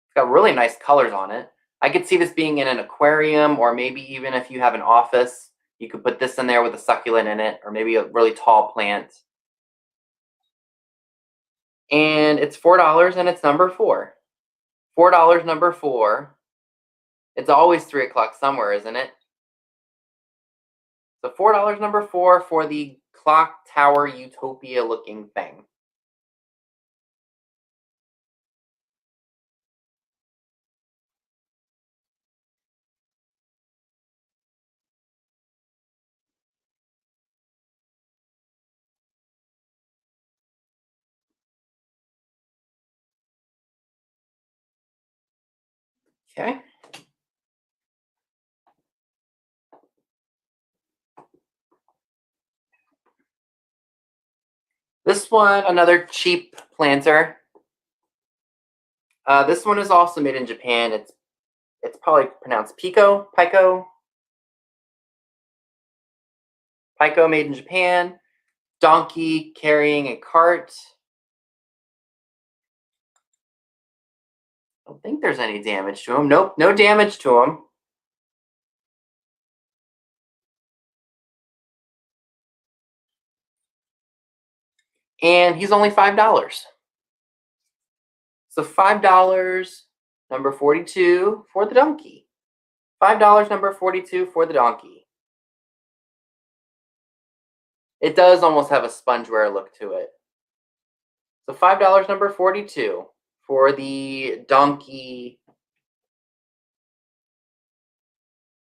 Speaker 1: It's got really nice colors on it. I could see this being in an aquarium, or maybe even if you have an office, you could put this in there with a succulent in it, or maybe a really tall plant. And it's $4, and it's number 4. $4, number 4. It's always 3 o'clock somewhere, isn't it? So $4, number 4 for the clock tower utopia looking thing. Okay. This one, another cheap planter. This one is also made in Japan. It's probably pronounced Pico, made in Japan. Donkey carrying a cart. I don't think there's any damage to him. Nope, no damage to him. And he's only $5. So $5, number 42 for the donkey. $5, number 42 for the donkey. It does almost have a spongeware look to it. So $5, number 42 for the donkey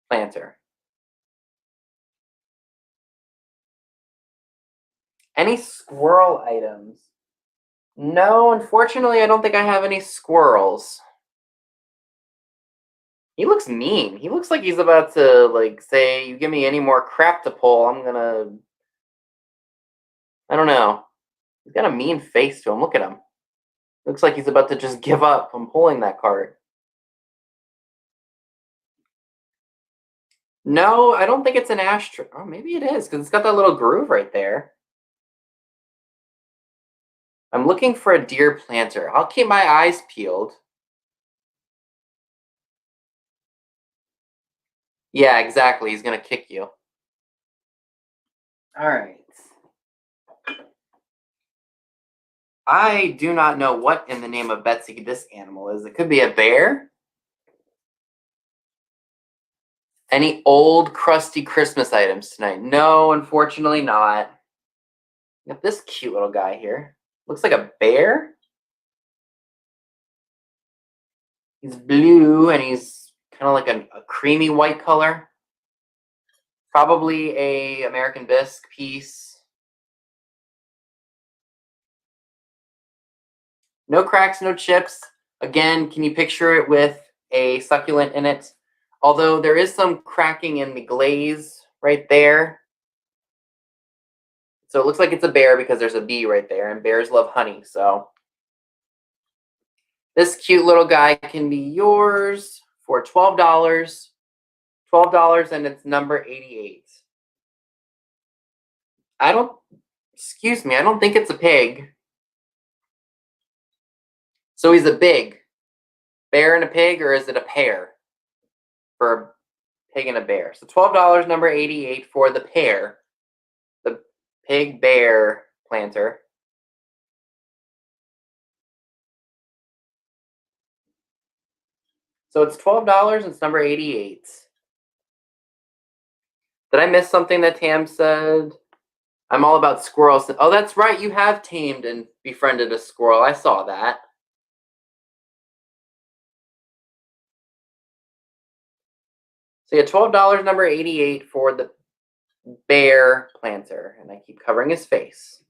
Speaker 1: planter. Any squirrel items? No, unfortunately, I don't think I have any squirrels. He looks mean. He looks like he's about to, like, say, you give me any more crap to pull, I'm gonna... I don't know. He's got a mean face to him. Look at him. Looks like he's about to just give up on pulling that cart. No, I don't think it's an ashtray. Oh, maybe it is, because it's got that little groove right there. I'm looking for a deer planter. I'll keep my eyes peeled. Yeah, exactly. He's going to kick you. All right. I do not know what in the name of Betsy this animal is. It could be a bear. Any old crusty Christmas items tonight? No, unfortunately not. Got this cute little guy here. Looks like a bear. He's blue and he's kind kind of like a creamy white color. Probably a American bisque piece. No cracks, no chips. Again, can you picture it with a succulent in it? Although there is some cracking in the glaze right there. So it looks like it's a bear because there's a bee right there, and bears love honey. So this cute little guy can be yours for $12. $12, and it's number 88. Excuse me, I don't think it's a pig. So he's a big bear and a pig, or is it a pair for a pig and a bear? So $12, number 88 for the pair, the pig bear planter. So it's $12 and it's number 88. Did I miss something that Tam said? I'm all about squirrels. Oh, that's right. You have tamed and befriended a squirrel. I saw that. So yeah, $12, number 88 for the bear planter. And I keep covering his face.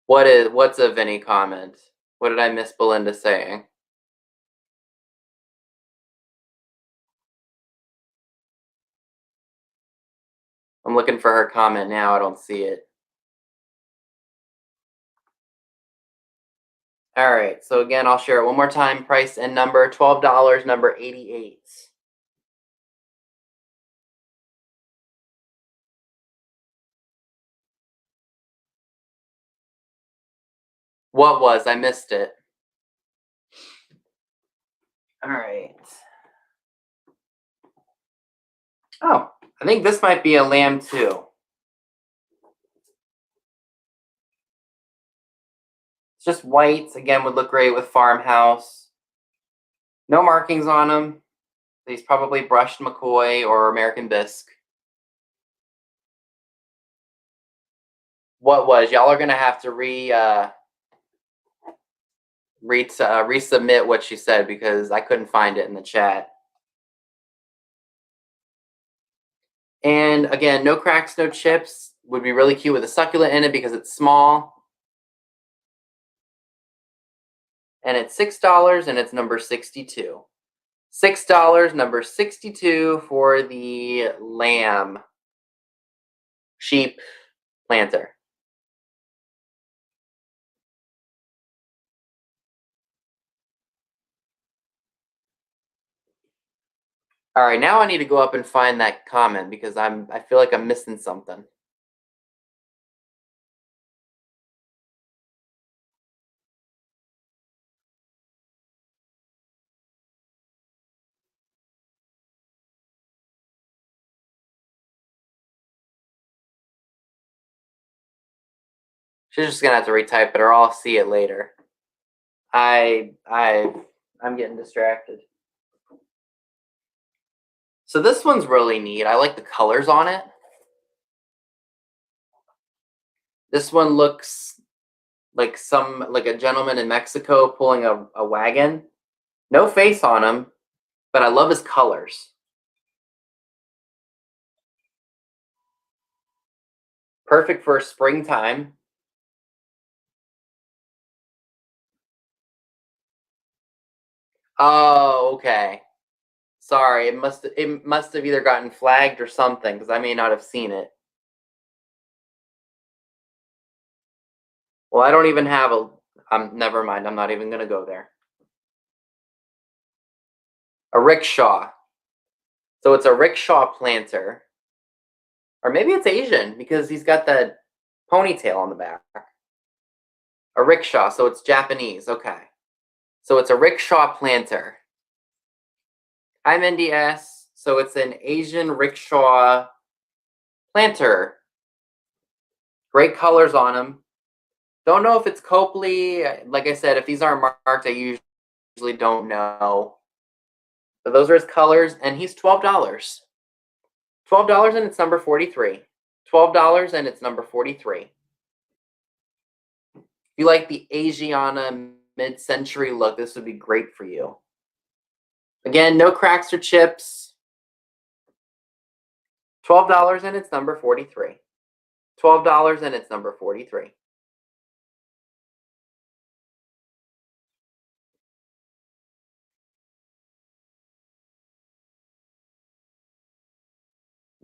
Speaker 1: What's a Vinny comment? What did I miss Belinda saying? I'm looking for her comment now. I don't see it. All right. So again, I'll share it one more time. Price and number, $12, number 88. What was? I missed it. All right. Oh, I think this might be a lamb too. It's just white. Again, would look great with farmhouse. No markings on him. He's probably brushed McCoy or American bisque. What was? Y'all are gonna have to resubmit what she said because I couldn't find it in the chat. And again, no cracks, no chips. Would be really cute with a succulent in it because it's small. And it's $6 and it's number 62. $6, number 62 for the lamb sheep planter. All right, now I need to go up and find that comment because I feel like I'm missing something. She's just gonna have to retype it, or I'll see it later. I'm getting distracted. So this one's really neat. I like the colors on it. This one looks like a gentleman in Mexico pulling a wagon. No face on him, but I love his colors. Perfect for springtime. Oh, okay. Sorry, it must have either gotten flagged or something because I may not have seen it. Well, I don't even have a. Never mind. I'm not even gonna go there. A rickshaw. So it's a rickshaw planter, or maybe it's Asian because he's got that ponytail on the back. A rickshaw, so it's Japanese. Okay. So it's a rickshaw planter. I'm NDS, so it's an Asian rickshaw planter. Great colors on them. Don't know if it's Copley. Like I said, if these aren't marked, I usually don't know. But those are his colors, and he's $12. $12 and it's number 43. $12 and it's number 43. you like the Asiana mid-century look, this would be great for you. Again, no cracks or chips. $12 and it's number 43. $12 and it's number 43.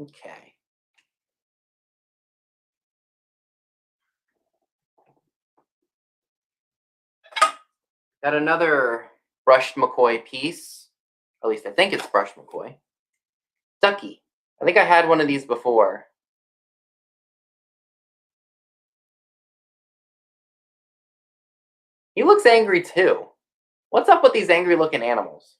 Speaker 1: Okay. Got another brushed McCoy piece. At least I think it's brushed McCoy. Ducky. I think I had one of these before. He looks angry too. What's up with these angry looking animals?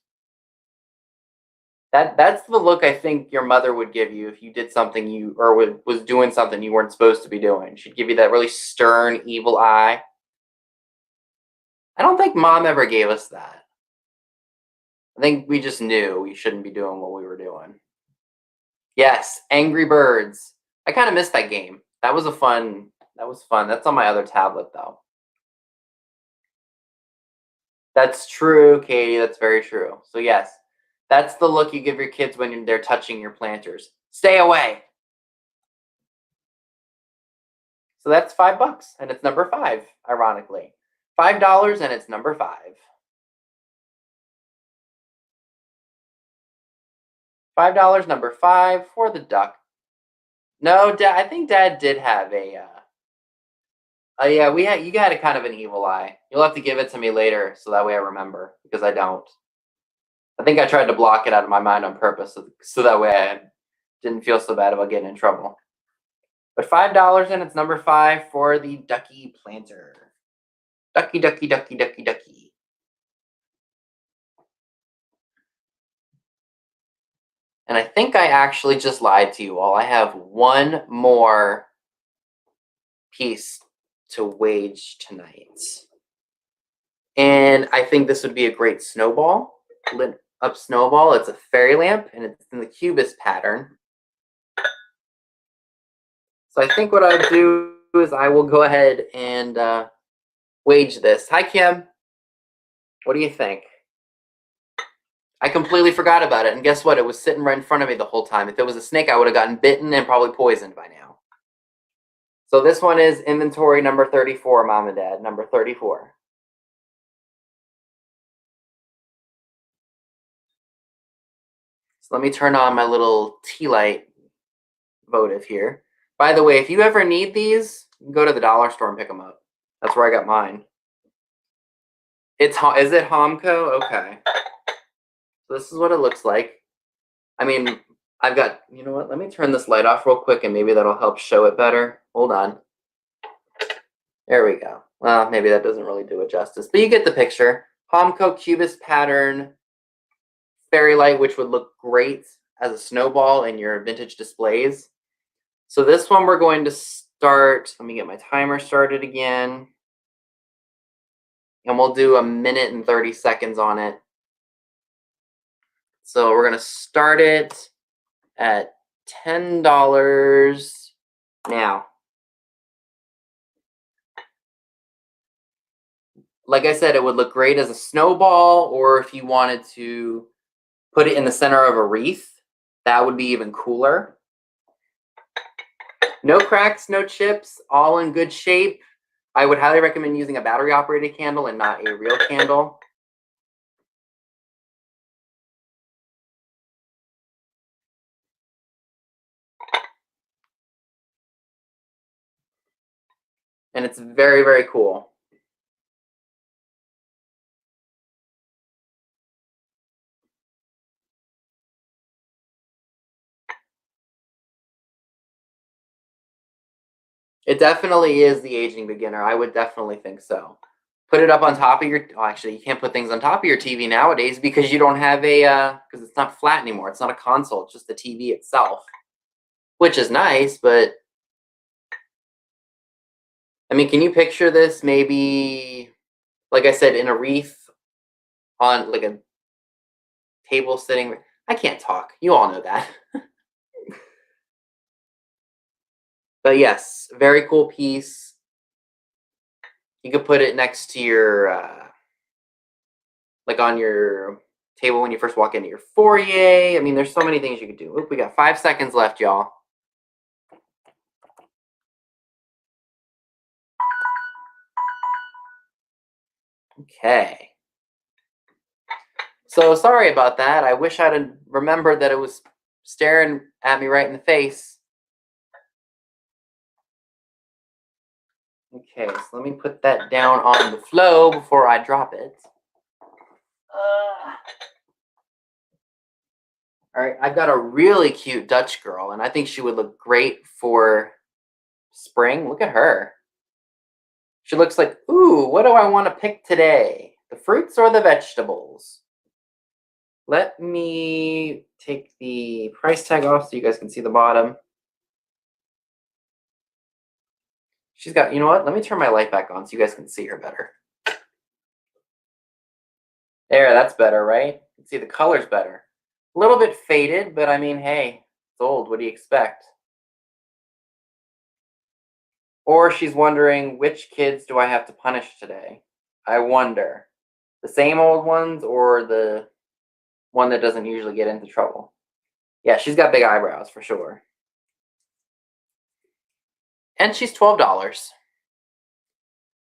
Speaker 1: That's the look I think your mother would give you if you did something was doing something you weren't supposed to be doing. She'd give you that really stern, evil eye. I don't think Mom ever gave us that. I think we just knew we shouldn't be doing what we were doing. Yes, Angry Birds. I kind of missed that game. That was fun. That's on my other tablet though. That's true, Katie. That's very true. So yes, that's the look you give your kids when they're touching your planters. Stay away. So that's $5, and it's number 5, ironically. $5, and it's number 5. $5, number 5 for the duck. No, Dad. I think Dad did have a. Yeah, you had a kind of an evil eye. You'll have to give it to me later, so that way I remember, because I don't. I think I tried to block it out of my mind on purpose, so that way I didn't feel so bad about getting in trouble. But $5, and it's number 5 for the Ducky Planter. Ducky, ducky, ducky, ducky, ducky. And I think I actually just lied to you all. I have one more piece to wage tonight. And I think this would be a great snowball, lit up snowball. It's a fairy lamp, and it's in the cubist pattern. So I think what I'll do is I will go ahead and wage this. Hi, Kim. What do you think? I completely forgot about it, and guess what? It was sitting right in front of me the whole time. If it was a snake, I would have gotten bitten and probably poisoned by now. So this one is inventory number 34, Mom and Dad, number 34. So let me turn on my little tea light votive here. By the way, if you ever need these, you can go to the dollar store and pick them up. That's where I got mine. Is it Homco? Okay. So this is what it looks like. I mean, I've got, you know what? Let me turn this light off real quick, and maybe that'll help show it better. Hold on. There we go. Well, maybe that doesn't really do it justice, but you get the picture. Homco cubist pattern fairy light, which would look great as a snowball in your vintage displays. So this one we're going to start. Let me get my timer started again. And we'll do 1 minute and 30 seconds on it. So we're going to start it at $10 now. Like I said, it would look great as a snowball, or if you wanted to put it in the center of a wreath, that would be even cooler. No cracks, no chips, all in good shape. I would highly recommend using a battery-operated candle and not a real candle. And it's very, very cool. It definitely is the aging beginner. I would definitely think so. Put it up on top of your, oh, actually, you can't put things on top of your TV nowadays because you don't have a, because it's not flat anymore. It's not a console. It's just the TV itself, which is nice, but I mean, can you picture this maybe, like I said, in a wreath on like a table sitting? I can't talk. You all know that. But yes, very cool piece. You could put it next to your, like on your table when you first walk into your foyer. I mean, there's so many things you could do. Oop, we got 5 seconds left, y'all. Okay. So sorry about that. I wish I'd remembered that it was staring at me right in the face. Okay, so let me put that down on the floor before I drop it. All right, I've got a really cute Dutch girl, and I think she would look great for spring. Look at her. She looks like, ooh, what do I want to pick today? The fruits or the vegetables? Let me take the price tag off so you guys can see the bottom. She's got, you know what? Let me turn my light back on so you guys can see her better. There, that's better, right? You can see the color's better. A little bit faded, but I mean, hey, it's old. What do you expect? Or she's wondering, which kids do I have to punish today? I wonder. The same old ones or the one that doesn't usually get into trouble? Yeah, she's got big eyebrows for sure. And she's $12.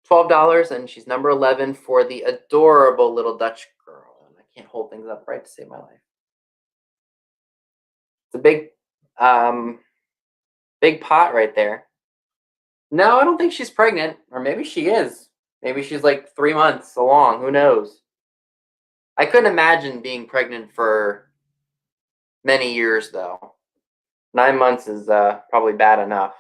Speaker 1: $12, and she's number 11 for the adorable little Dutch girl. And I can't hold things up right to save my life. It's a big pot right there. No, I don't think she's pregnant, or maybe she is. Maybe she's like 3 months along. Who knows? I couldn't imagine being pregnant for many years, though. 9 months is probably bad enough.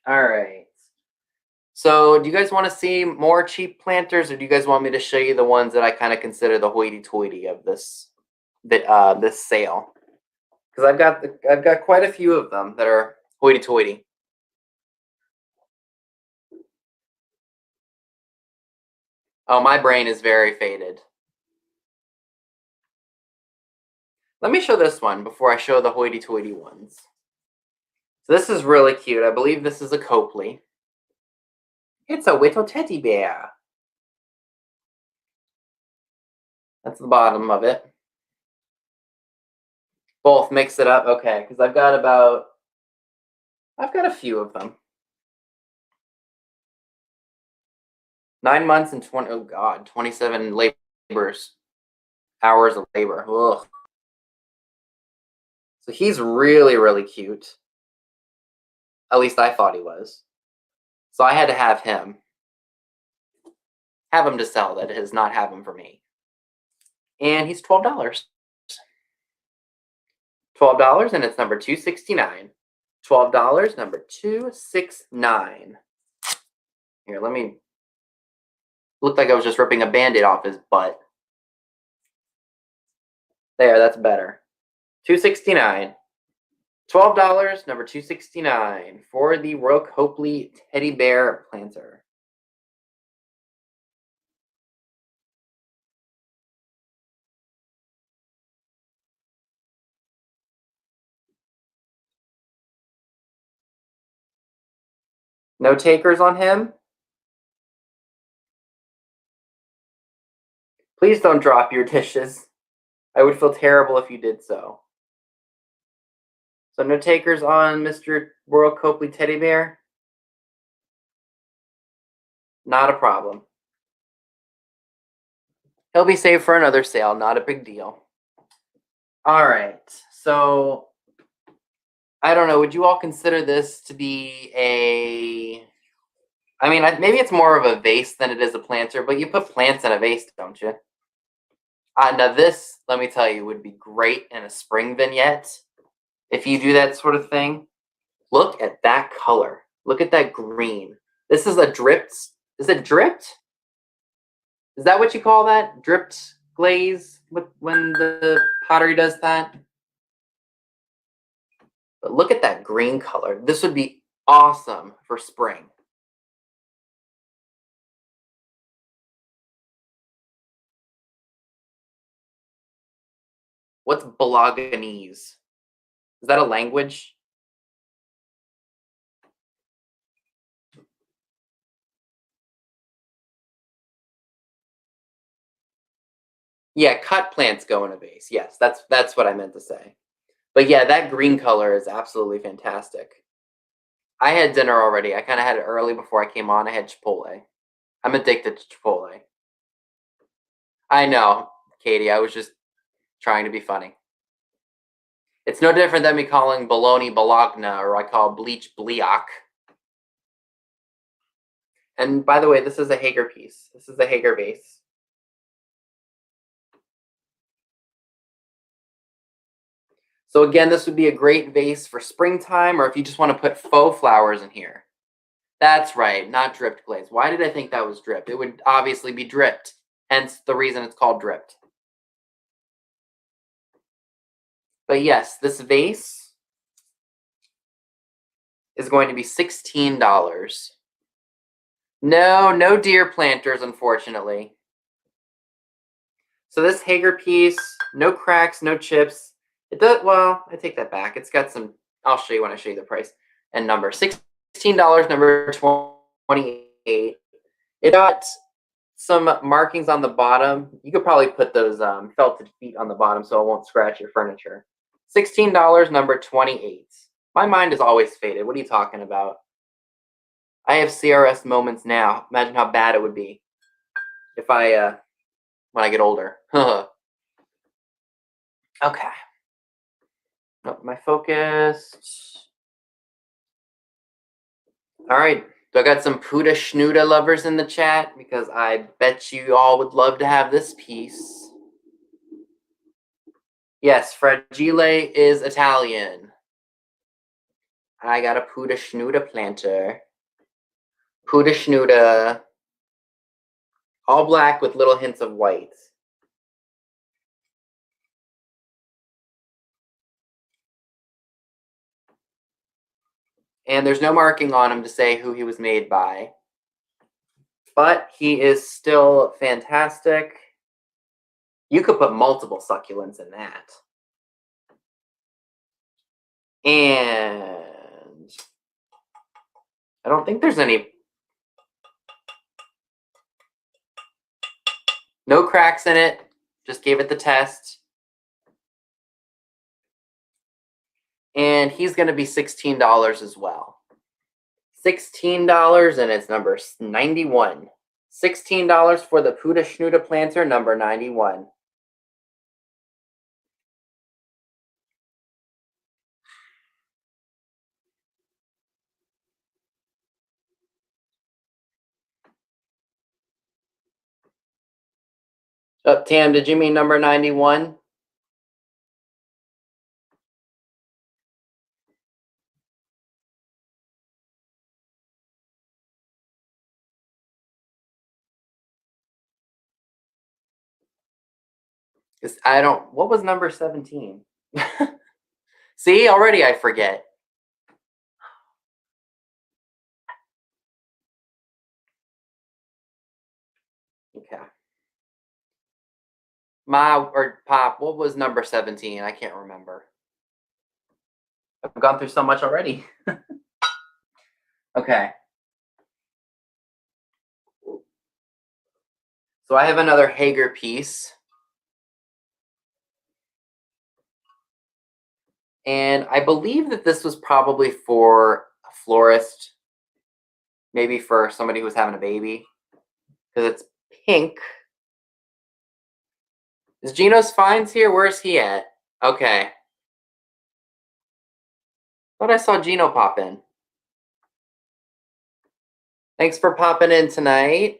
Speaker 1: All right. So do you guys want to see more cheap planters, or do you guys want me to show you the ones that I kind of consider the hoity-toity of this sale? Because I've got quite a few of them that are hoity-toity. Oh, my brain is very faded. Let me show this one before I show the hoity-toity ones. So this is really cute. I believe this is a Copley. It's a little teddy bear. That's the bottom of it. Both mix it up, okay? Because I've got a few of them. 9 months and 27 hours of labor. Ugh. So he's really, really cute. At least I thought he was. So I had to have him. Have him to sell, that is, not have him for me. And he's $12. $12, and it's number 269. $12, number 269. Here, let me. Looked like I was just ripping a Band-Aid off his butt. There, that's better. $269. $12, number 269 for the Royal Copley Teddy Bear Planter. No takers on him? Please don't drop your dishes. I would feel terrible if you did so. So no takers on Mr. Royal Copley Teddy Bear? Not a problem. He'll be saved for another sale. Not a big deal. All right. So I don't know. Would you all consider this to be a... I mean, maybe it's more of a vase than it is a planter, but you put plants in a vase, don't you? Now this, let me tell you, would be great in a spring vignette. If you do that sort of thing, look at that color. Look at that green. This is a dripped. Is it dripped? Is that what you call that? Dripped glaze when the pottery does that? But look at that green color. This would be awesome for spring. What's Bolognese? Is that a language? Yeah, cut plants go in a vase. Yes, that's what I meant to say. But yeah, that green color is absolutely fantastic. I had dinner already. I kind of had it early before I came on. I had Chipotle. I'm addicted to Chipotle. I know, Katie. I was just trying to be funny. It's no different than me calling bologna bologna, or I call bleach bleak. And by the way, this is a Hager piece. This is the Hager Vase. So again, this would be a great vase for springtime, or if you just want to put faux flowers in here. That's right, not dripped glaze. Why did I think that was dripped? It would obviously be dripped, hence the reason it's called dripped. But yes, this vase is going to be $16. No deer planters, unfortunately. So this Hager piece, no cracks, no chips. It does, well, I take that back. It's got some, I'll show you when I show you the price and number. $16, number 28. It got some markings on the bottom. You could probably put those felted feet on the bottom so it won't scratch your furniture. $16, number 28. My mind is always faded. What are you talking about? I have CRS moments now. Imagine how bad it would be if I, when I get older. Okay. Oh, my focus. All right. So I got some Puda Schnuda lovers in the chat because I bet you all would love to have this piece. Yes, Fragile is Italian. I got a Puda Schnuda planter. Puda Schnuda. All black with little hints of white. And there's no marking on him to say who he was made by. But he is still fantastic. You could put multiple succulents in that. And I don't think there's any. No cracks in it. Just gave it the test. And he's going to be $16 as well. $16 and it's number 91. $16 for the Puda Schnuda planter, number 91. Oh, Tam, did you mean number 91? I don't, what was number 17? See, already I forget. Okay. Ma or Pop, what was number 17? I can't remember. I've gone through so much already. Okay. So I have another Hager piece. And I believe that this was probably for a florist, maybe for somebody who was having a baby, because it's pink. Is Geno's Finds here? Where's he at? Okay. Thought I saw Gino pop in. Thanks for popping in tonight.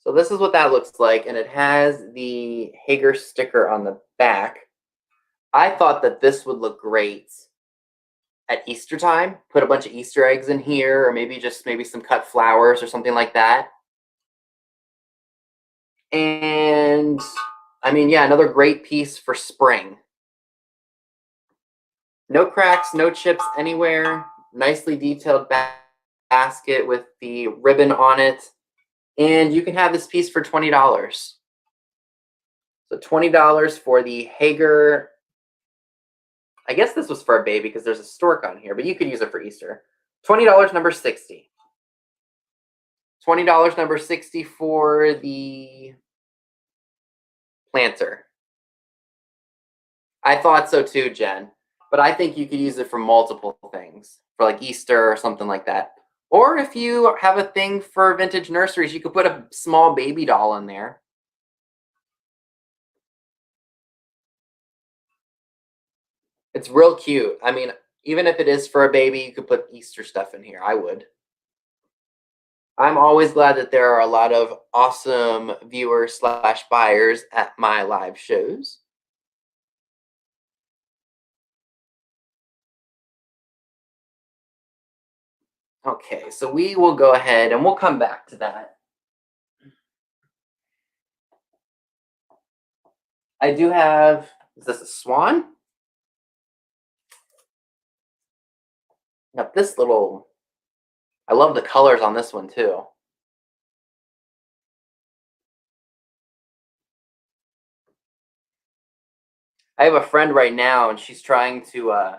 Speaker 1: So this is what that looks like, and it has the Hager sticker on the back. I thought that this would look great at Easter time. Put a bunch of Easter eggs in here, or maybe some cut flowers or something like that. And I mean, yeah, another great piece for spring. No cracks, no chips anywhere. Nicely detailed basket with the ribbon on it. And you can have this piece for $20. So $20 for the Hager. I guess this was for a baby because there's a stork on here, but you could use it for Easter. $20, number 60. $20 number 60 for the planter. I thought so too, Jen. But I think you could use it for multiple things, for like Easter or something like that. Or if you have a thing for vintage nurseries, you could put a small baby doll in there. It's real cute. I mean, even if it is for a baby, you could put Easter stuff in here. I would. I'm always glad that there are a lot of awesome viewers / buyers at my live shows. Okay, so we will go ahead and we'll come back to that. I do have, is this a swan? Now this little, I love the colors on this one too. I have a friend right now and she's trying to,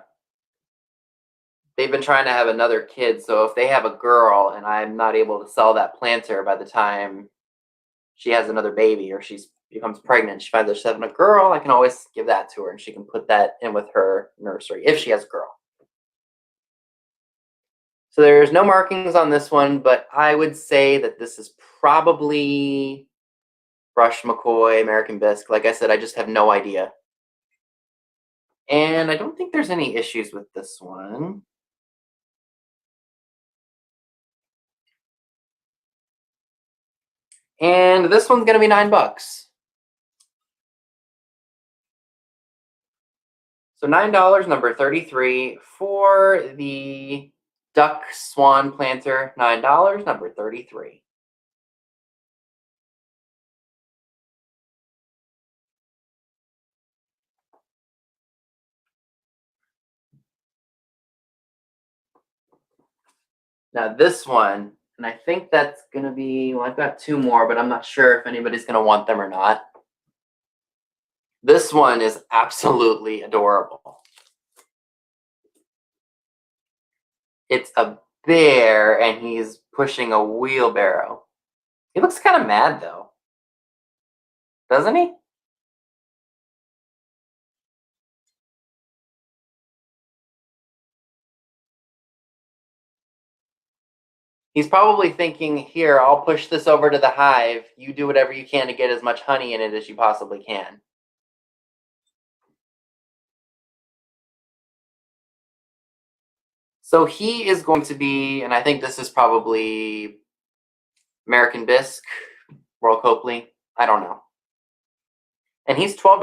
Speaker 1: they've been trying to have another kid. So if they have a girl and I'm not able to sell that planter by the time she has another baby or she becomes pregnant, she finds out she's having a girl, I can always give that to her and she can put that in with her nursery if she has a girl. So there's no markings on this one, but I would say that this is probably Brush McCoy, American Bisque. Like I said, I just have no idea. And I don't think there's any issues with this one. And this one's going to be $9. So $9, number 33 for the Duck Swan Planter. $9, number 33. Now this one, and I think that's going to be, well, I've got two more, but I'm not sure if anybody's going to want them or not. This one is absolutely adorable. It's a bear, and he's pushing a wheelbarrow. He looks kind of mad, though. Doesn't he? He's probably thinking, here, I'll push this over to the hive. You do whatever you can to get as much honey in it as you possibly can. So he is going to be, and I think this is probably American Bisque, Royal Copley. I don't know. And he's $12.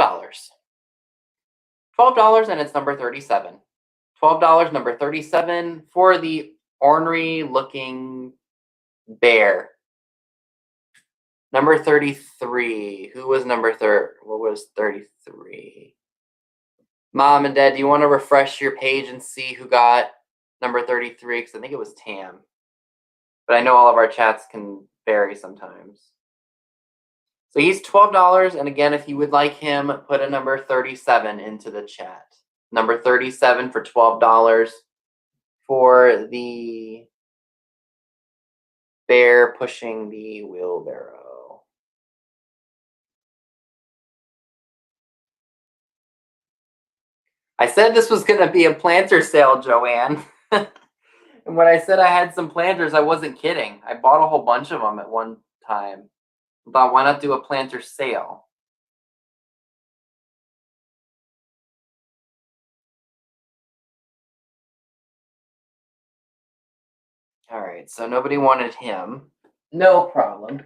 Speaker 1: $12, and it's number 37. $12, number 37 for the ornery looking bear. Number 33. Who was number what was 33? Mom and Dad, do you want to refresh your page and see who got number 33? Because I think it was Tam. But I know all of our chats can vary sometimes. So he's $12. And again, if you would like him, put a number 37 into the chat. Number 37 for $12 for the bear pushing the wheelbarrow. I said this was going to be a planter sale, Joanne. And when I said I had some planters, I wasn't kidding. I bought a whole bunch of them at one time. I thought, why not do a planter sale? All right, so nobody wanted him. No problem.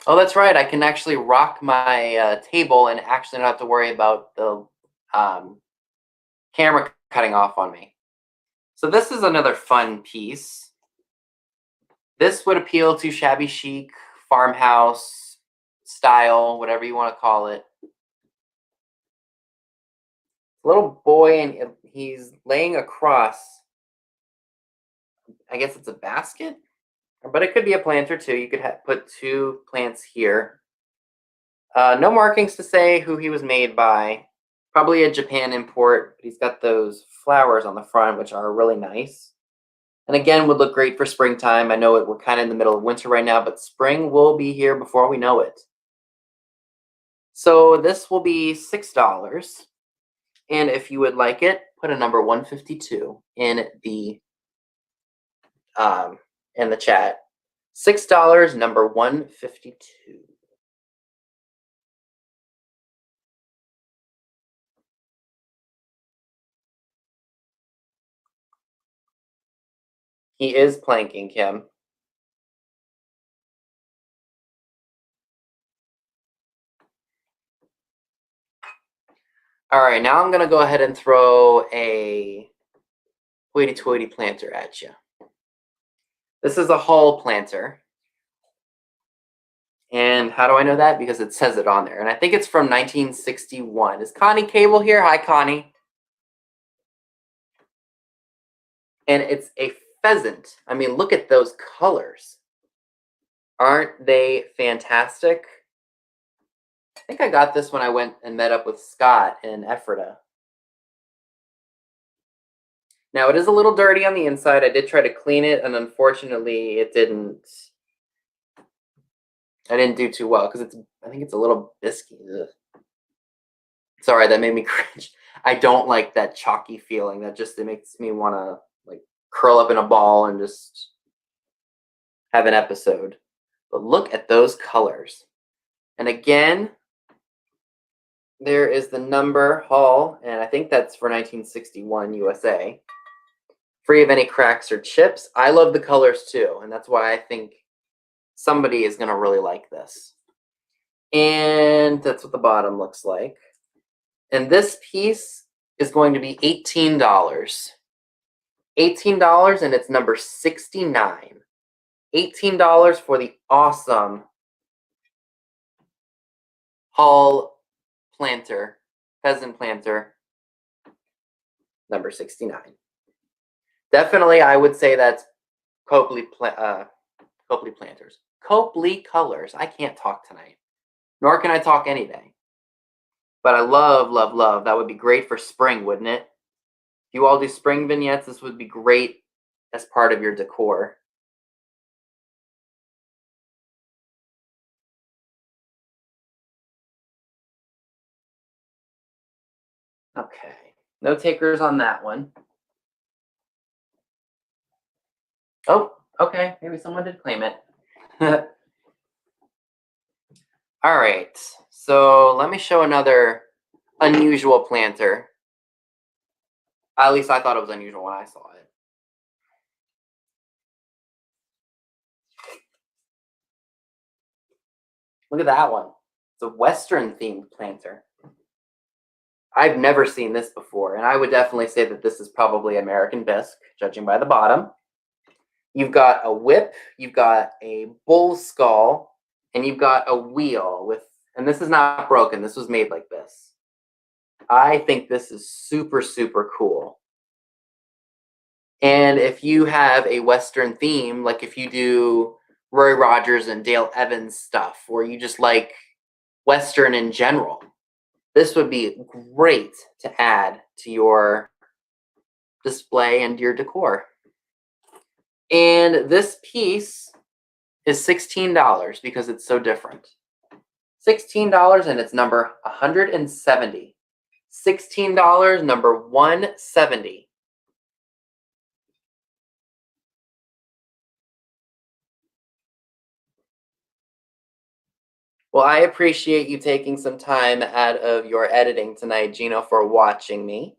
Speaker 1: Oh, that's right. I can actually rock my table and actually not have to worry about the camera cutting off on me. So this is another fun piece. This would appeal to shabby chic, farmhouse style, whatever you want to call it. Little boy, and he's laying across, I guess it's a basket, but it could be a planter too. You could put two plants here. No markings to say who he was made by. Probably a Japan import, but he's got those flowers on the front, which are really nice. And again, would look great for springtime. I know we're kind of in the middle of winter right now, but spring will be here before we know it. So this will be $6. And if you would like it, put a number 152 in the chat. $6, number 152. He is planking, Kim. All right, now I'm going to go ahead and throw a hoity-toity planter at you. This is a Holt planter. And how do I know that? Because it says it on there. And I think it's from 1961. Is Connie Cable here? Hi, Connie. And it's a pheasant. I mean, look at those colors. Aren't they fantastic? I think I got this when I went and met up with Scott in Ephrata. Now, it is a little dirty on the inside. I did try to clean it, and unfortunately, it didn't. I didn't do too well because I think it's a little biscuity. Ugh. Sorry, that made me cringe. I don't like that chalky feeling. It makes me want to like curl up in a ball and just have an episode. But look at those colors. And again, there is the number Hall, and I think that's for 1961 USA. Free of any cracks or chips. I love the colors too, and that's why I think somebody is going to really like this. And that's what the bottom looks like. And this piece is going to be $18. $18, and it's number 69. $18 for the awesome Hall Planter, Pheasant Planter, number 69. Definitely, I would say that's Copley Planters. Copley colors. I can't talk tonight. Nor can I talk any day. But I love, love, love. That would be great for spring, wouldn't it? If you all do spring vignettes, this would be great as part of your decor. Okay. No takers on that one. Oh, okay. Maybe someone did claim it. All right. So let me show another unusual planter. At least I thought it was unusual when I saw it. Look at that one. It's a Western themed planter. I've never seen this before, and I would definitely say that this is probably American bisque, judging by the bottom. You've got a whip, you've got a bull skull, and you've got a wheel with, and this is not broken, this was made like this. I think this is super, super cool. And if you have a Western theme, like if you do Roy Rogers and Dale Evans stuff, or you just like Western in general, this would be great to add to your display and your decor. And this piece is $16 because it's so different. $16, and it's number 170. $16, number 170. Well, I appreciate you taking some time out of your editing tonight, Gino, for watching me.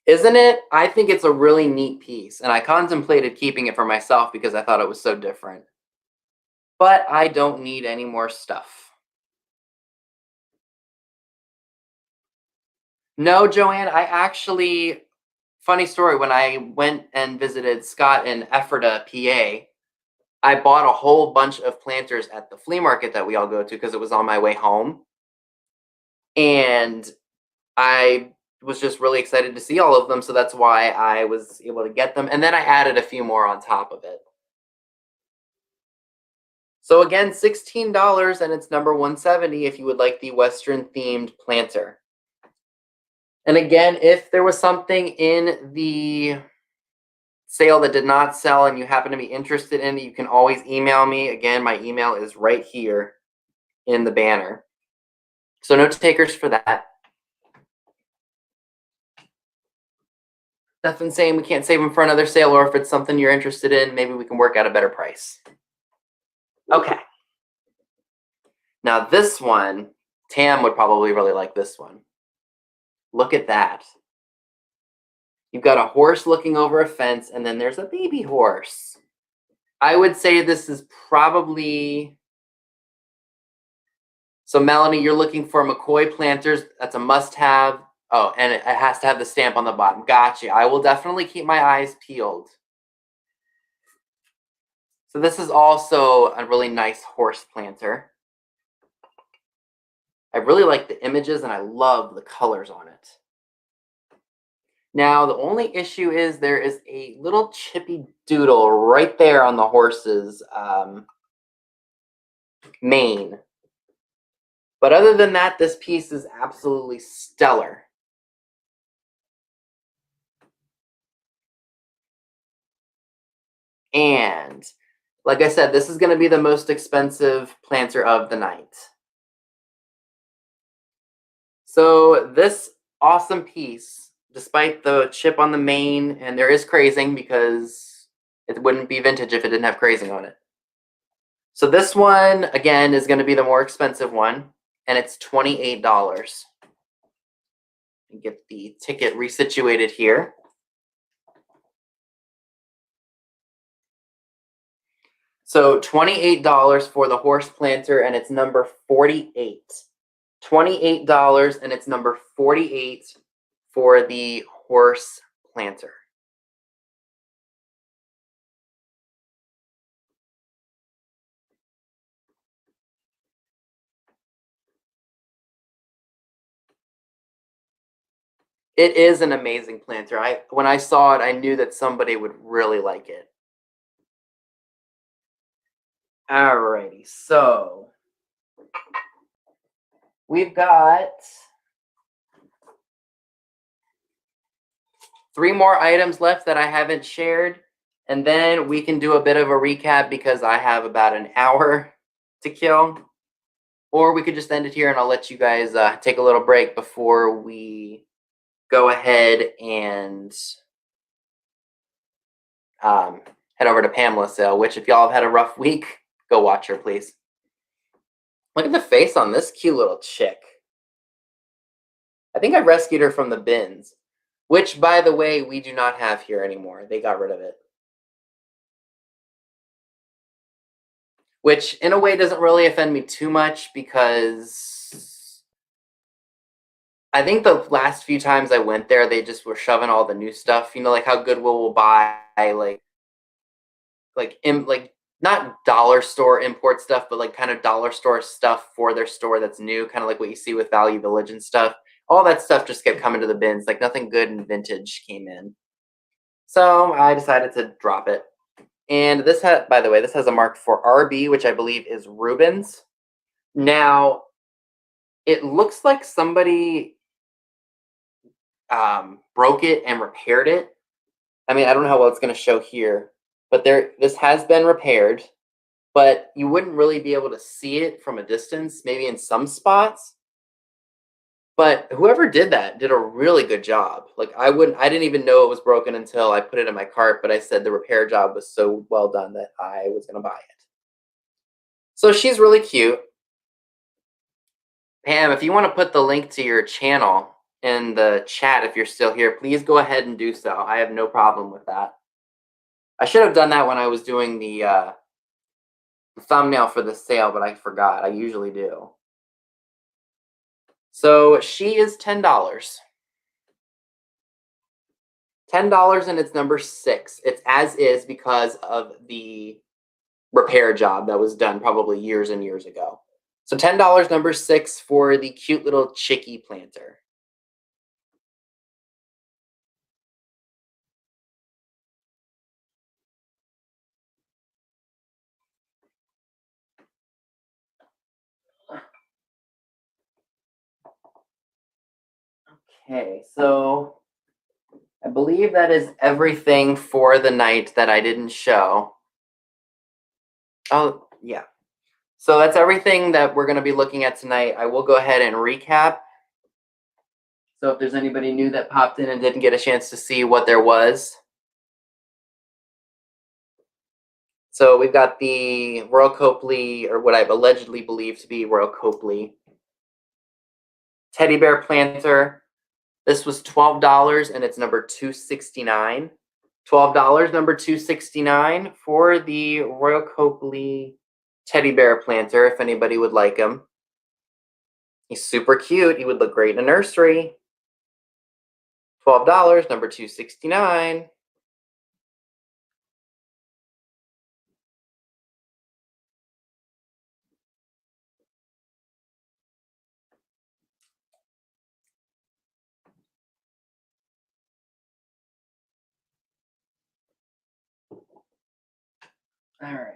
Speaker 1: Isn't it? I think it's a really neat piece, and I contemplated keeping it for myself because I thought it was so different. But I don't need any more stuff. No, Joanne, I actually, funny story, when I went and visited Scott in Ephrata, PA, I bought a whole bunch of planters at the flea market that we all go to because it was on my way home. And I was just really excited to see all of them, so that's why I was able to get them. And then I added a few more on top of it. So again, $16, and it's number 170 if you would like the Western themed planter. And again, if there was something in the sale that did not sell and you happen to be interested in it, you can always email me. Again, my email is right here in the banner. So no takers for that. Nothing saying we can't save them for another sale, or if it's something you're interested in, maybe we can work out a better price. Okay. Now this one, Tam would probably really like this one. Look at that. You've got a horse looking over a fence, and then there's a baby horse. I would say this is probably... So Melanie, you're looking for McCoy planters. That's a must-have. Oh, and it has to have the stamp on the bottom. Gotcha. I will definitely keep my eyes peeled. So this is also a really nice horse planter. I really like the images, and I love the colors on it. Now, the only issue is there is a little chippy doodle right there on the horse's mane. But other than that, this piece is absolutely stellar. And like I said, this is going to be the most expensive planter of the night. So this awesome piece, despite the chip on the mane, and there is crazing because it wouldn't be vintage if it didn't have crazing on it. So this one, again, is going to be the more expensive one, and it's $28. Get the ticket resituated here. So $28 for the horse planter, and it's number 48. $28, and it's number 48 for the horse planter. It is an amazing planter. When I saw it, I knew that somebody would really like it. Alrighty, so we've got 3 more items left that I haven't shared, and then we can do a bit of a recap because I have about an hour to kill. Or we could just end it here, and I'll let you guys take a little break before we go ahead and head over to Pamela's sale, which if y'all have had a rough week, go watch her, please. Look at the face on this cute little chick. I think I rescued her from the bins, which, by the way, we do not have here anymore. They got rid of it. Which, in a way, doesn't really offend me too much because I think the last few times I went there, they just were shoving all the new stuff. You know, like how Goodwill will buy, like not dollar store import stuff, but like kind of dollar store stuff for their store that's new, kind of like what you see with Value Village and stuff. All that stuff just kept coming to the bins. Like nothing good and vintage came in. So I decided to drop it. And this by the way, this has a mark for RB, which I believe is Rubens. Now, it looks like somebody broke it and repaired it. I mean, I don't know how well it's going to show here, but this has been repaired, but you wouldn't really be able to see it from a distance, maybe in some spots. But whoever did that did a really good job. Like I didn't even know it was broken until I put it in my cart, but I said the repair job was so well done that I was going to buy it. So she's really cute. Pam, if you want to put the link to your channel in the chat if you're still here, please go ahead and do so. I have no problem with that. I should have done that when I was doing the thumbnail for the sale, but I forgot. I usually do. So she is $10. $10, and it's number 6. It's as is because of the repair job that was done probably years and years ago. So $10, number 6 for the cute little chickie planter. Okay, so I believe that is everything for the night that I didn't show. Oh, yeah. So that's everything that we're going to be looking at tonight. I will go ahead and recap. So if there's anybody new that popped in and didn't get a chance to see what there was. So we've got the Royal Copley, or what I've allegedly believed to be Royal Copley Teddy Bear Planter. This was $12 and it's number 269. $12, number 269 for the Royal Copley Teddy Bear Planter, if anybody would like him. He's super cute. He would look great in a nursery. $12, number 269. All right.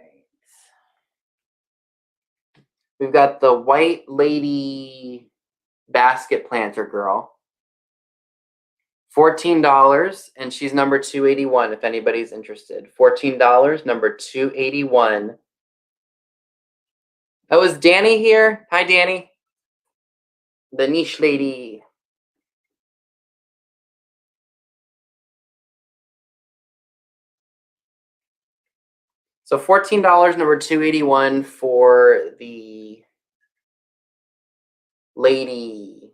Speaker 1: We've got the White Lady Basket Planter Girl. $14, and she's number 281 if anybody's interested. $14, number 281. Oh, is Danny here? Hi, Danny. The niche lady. So $14, number 281 for the lady.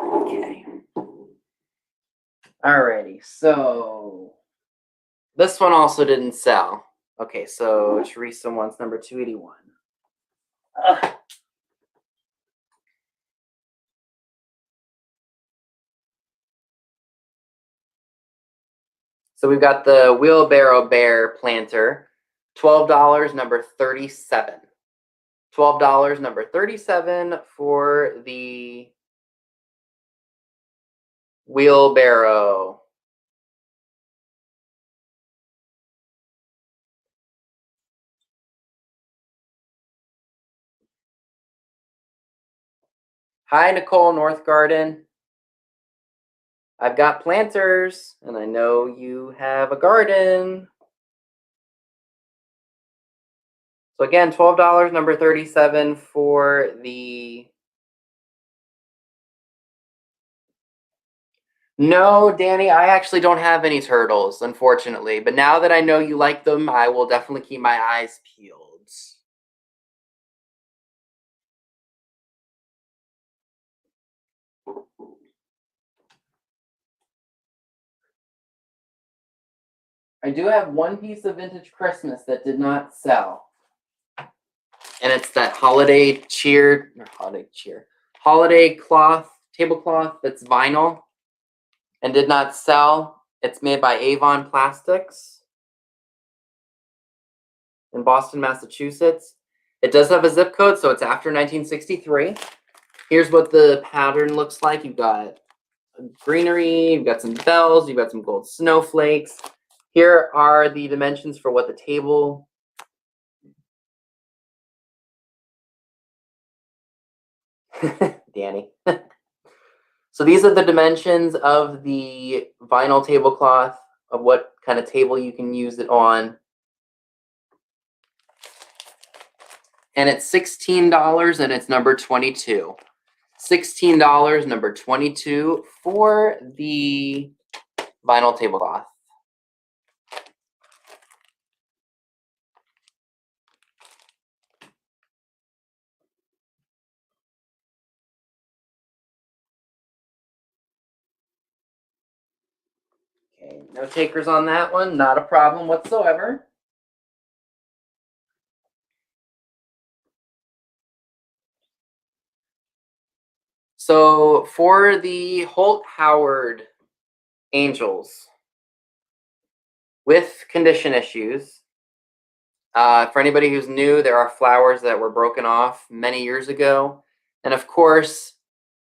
Speaker 1: Okay. Alrighty, so this one also didn't sell. Okay, so Teresa wants number 281. So we've got the Wheelbarrow Bear Planter, $12, number 37. $12, number 37 for the Wheelbarrow. Hi, Nicole North Garden. I've got planters, and I know you have a garden. So again, $12, number 37 for the... No, Danny, I actually don't have any turtles, unfortunately. But now that I know you like them, I will definitely keep my eyes peeled. I do have one piece of vintage Christmas that did not sell. And it's that holiday cloth, tablecloth that's vinyl and did not sell. It's made by Avon Plastics in Boston, Massachusetts. It does have a zip code, so it's after 1963. Here's what the pattern looks like. You've got greenery, you've got some bells, you've got some gold snowflakes. Here are the dimensions for what the table... Danny. So these are the dimensions of the vinyl tablecloth, of what kind of table you can use it on. And it's $16 and it's number 22. $16, number 22 for the vinyl tablecloth. Okay, no takers on that one, not a problem whatsoever. So for the Holt Howard Angels with condition issues, for anybody who's new, there are flowers that were broken off many years ago. And of course,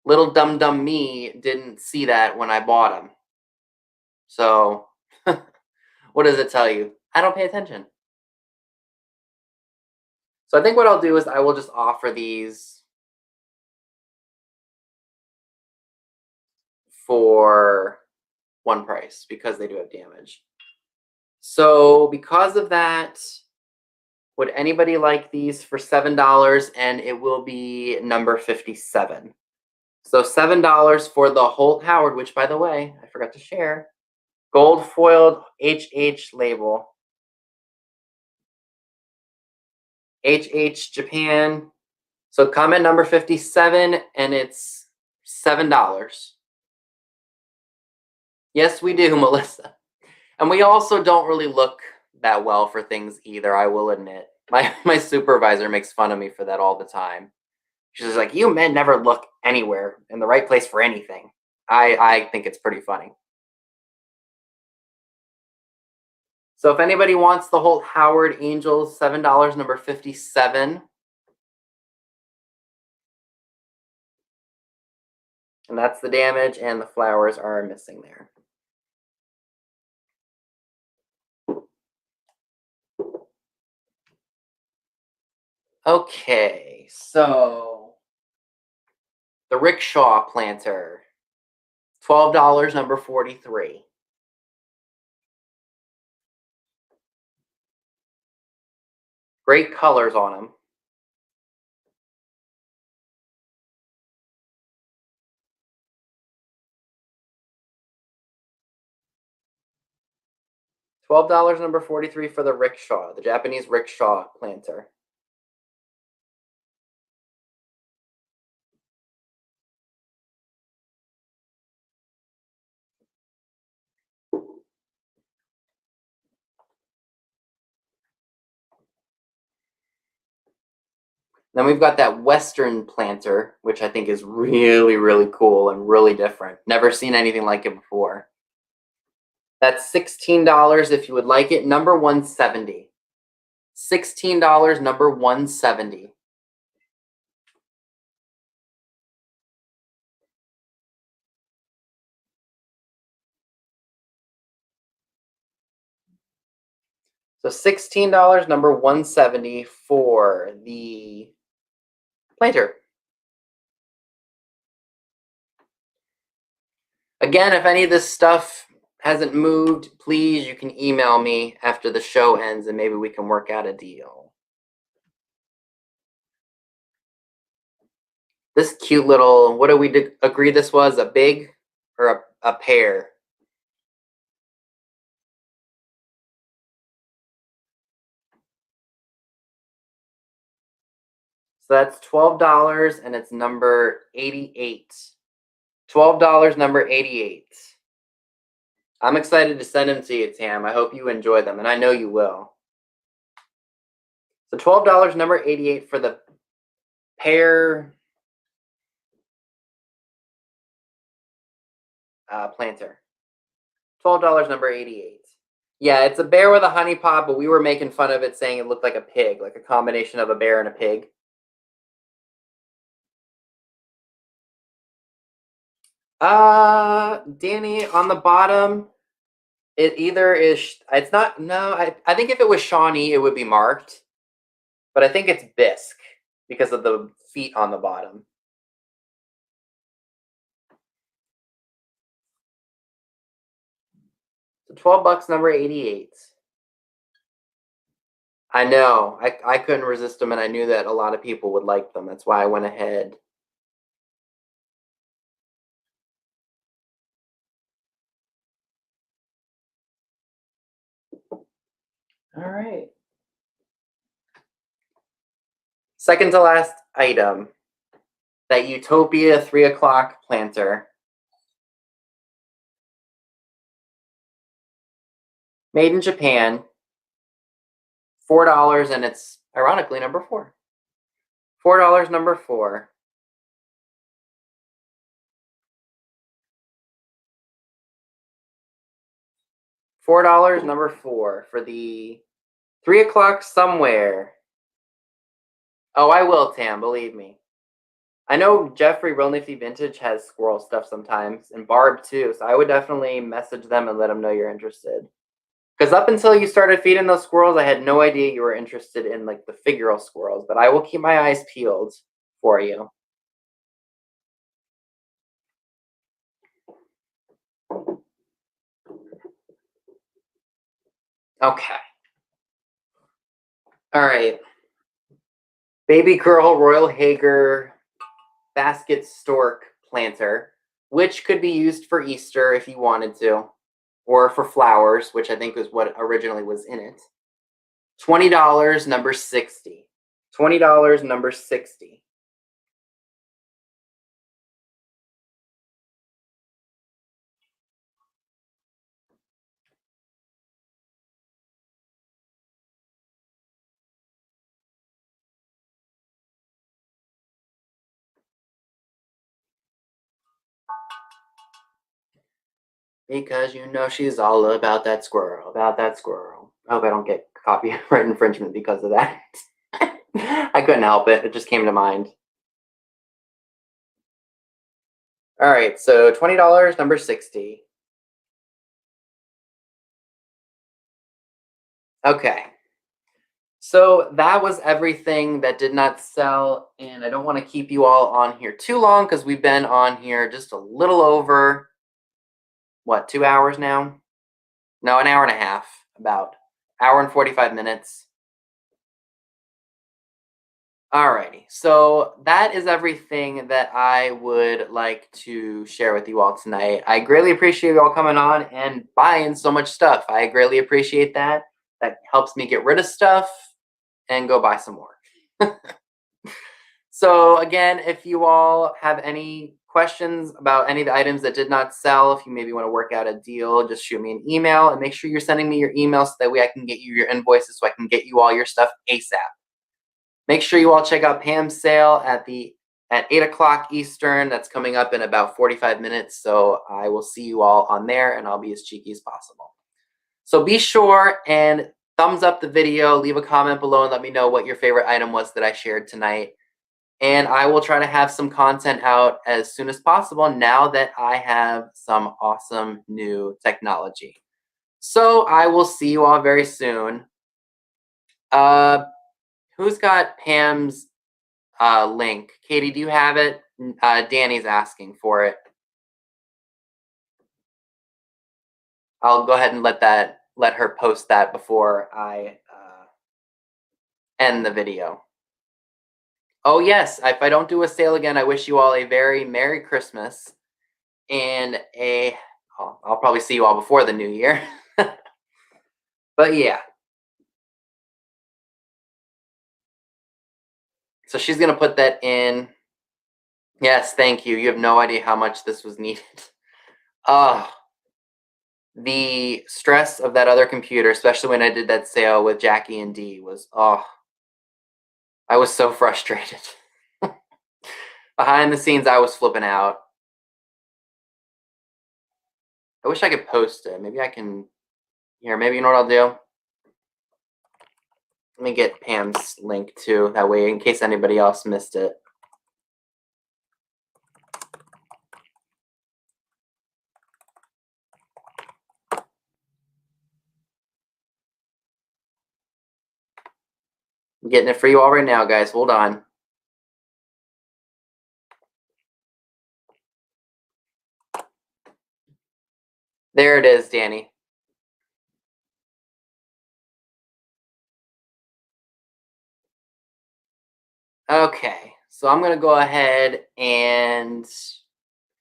Speaker 1: little dumb me didn't see that when I bought them. So what does it tell you? I don't pay attention. So I think what I'll do is I will just offer these for one price because they do have damage. So because of that, would anybody like these for $7? And it will be number 57. So $7 for the Holt Howard, which, by the way, I forgot to share. Gold foiled HH label. HH Japan. So comment number 57, and it's $7. Yes, we do, Melissa. And we also don't really look that well for things either, I will admit. My supervisor makes fun of me for that all the time. She's just like, you men never look anywhere in the right place for anything. I think it's pretty funny. So if anybody wants the Holt Howard Angels, $7, number 57. And that's the damage, and the flowers are missing there. Okay, so the Rickshaw Planter, $12, number 43. Great colors on them. $12, number 43 for the Rickshaw, the Japanese Rickshaw Planter. Then we've got that Western Planter, which I think is really, really cool and really different. Never seen anything like it before. That's $16 if you would like it. Number 170. $16, number 170. So $16, number 170 for the planter. Again, if any of this stuff hasn't moved, please, you can email me after the show ends and maybe we can work out a deal. This cute little, what do we agree this was? A big or a pair? So that's $12 and it's number 88. $12, number 88. I'm excited to send them to you, Tam. I hope you enjoy them, and I know you will. So $12, number 88 for the pear planter. $12, number 88. Yeah, it's a bear with a honey pot, but we were making fun of it saying it looked like a pig, like a combination of a bear and a pig. Danny, on the bottom, it either is, it's not, no, I think if it was Shawnee, it would be marked. But I think it's bisque because of the feet on the bottom. So $12, number 88. I know. I couldn't resist them, and I knew that a lot of people would like them. That's why I went ahead. All right. Second to last item, that Utopia 3 o'clock planter. Made in Japan. $4, and it's ironically number 4. $4, number 4. $4, number 4 for the 3 o'clock somewhere. Oh, I will, Tam, believe me. I know Jeffrey Real Nifty Vintage has squirrel stuff sometimes, and Barb too, so I would definitely message them and let them know you're interested. Because up until you started feeding those squirrels, I had no idea you were interested in like the figural squirrels, but I will keep my eyes peeled for you. Okay. All right. Baby girl Royal Hager basket stork planter, which could be used for Easter if you wanted to, or for flowers, which I think was what originally was in it. $20, number 60. $20, number 60. Because you know she's all about that squirrel, about that squirrel. I hope I don't get copyright infringement because of that. I couldn't help it. It just came to mind. All right, so $20, number 60. Okay. So that was everything that did not sell, and I don't want to keep you all on here too long because we've been on here just a little over, what, 2 hours now? No, an hour and a half, about. Hour and 45 minutes. Alrighty, so that is everything that I would like to share with you all tonight. I greatly appreciate you all coming on and buying so much stuff. I greatly appreciate that. That helps me get rid of stuff and go buy some more. So again, if you all have any questions about any of the items that did not sell, if you maybe want to work out a deal, just shoot me an email and make sure you're sending me your email so that way I can get you your invoices so I can get you all your stuff ASAP. Make sure you all check out Pam's sale at 8 o'clock Eastern. That's coming up in about 45 minutes. So I will see you all on there and I'll be as cheeky as possible. So be sure and thumbs up the video, leave a comment below and let me know what your favorite item was that I shared tonight. And I will try to have some content out as soon as possible now that I have some awesome new technology. So I will see you all very soon. Who's got Pam's link? Katie, do you have it? Danny's asking for it. I'll go ahead and let her post that before I end the video. Oh yes, if I don't do a sale again, I wish you all a very Merry Christmas and I'll probably see you all before the new year. But yeah. So she's going to put that in. Yes, thank you. You have no idea how much this was needed. The stress of that other computer, especially when I did that sale with Jackie and Dee, was, I was so frustrated. Behind the scenes, I was flipping out. I wish I could post it. Maybe I can, here, maybe you know what I'll do? Let me get Pam's link too, that way in case anybody else missed it. I'm getting it for you all right now, guys. Hold on. There it is, Danny. Okay, so I'm going to go ahead and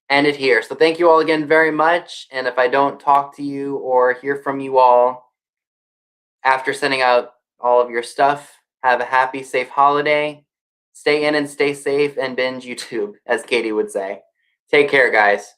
Speaker 1: end it here. So thank you all again very much. And if I don't talk to you or hear from you all after sending out all of your stuff, have a happy, safe holiday. Stay in and stay safe and binge YouTube, as Katie would say. Take care, guys.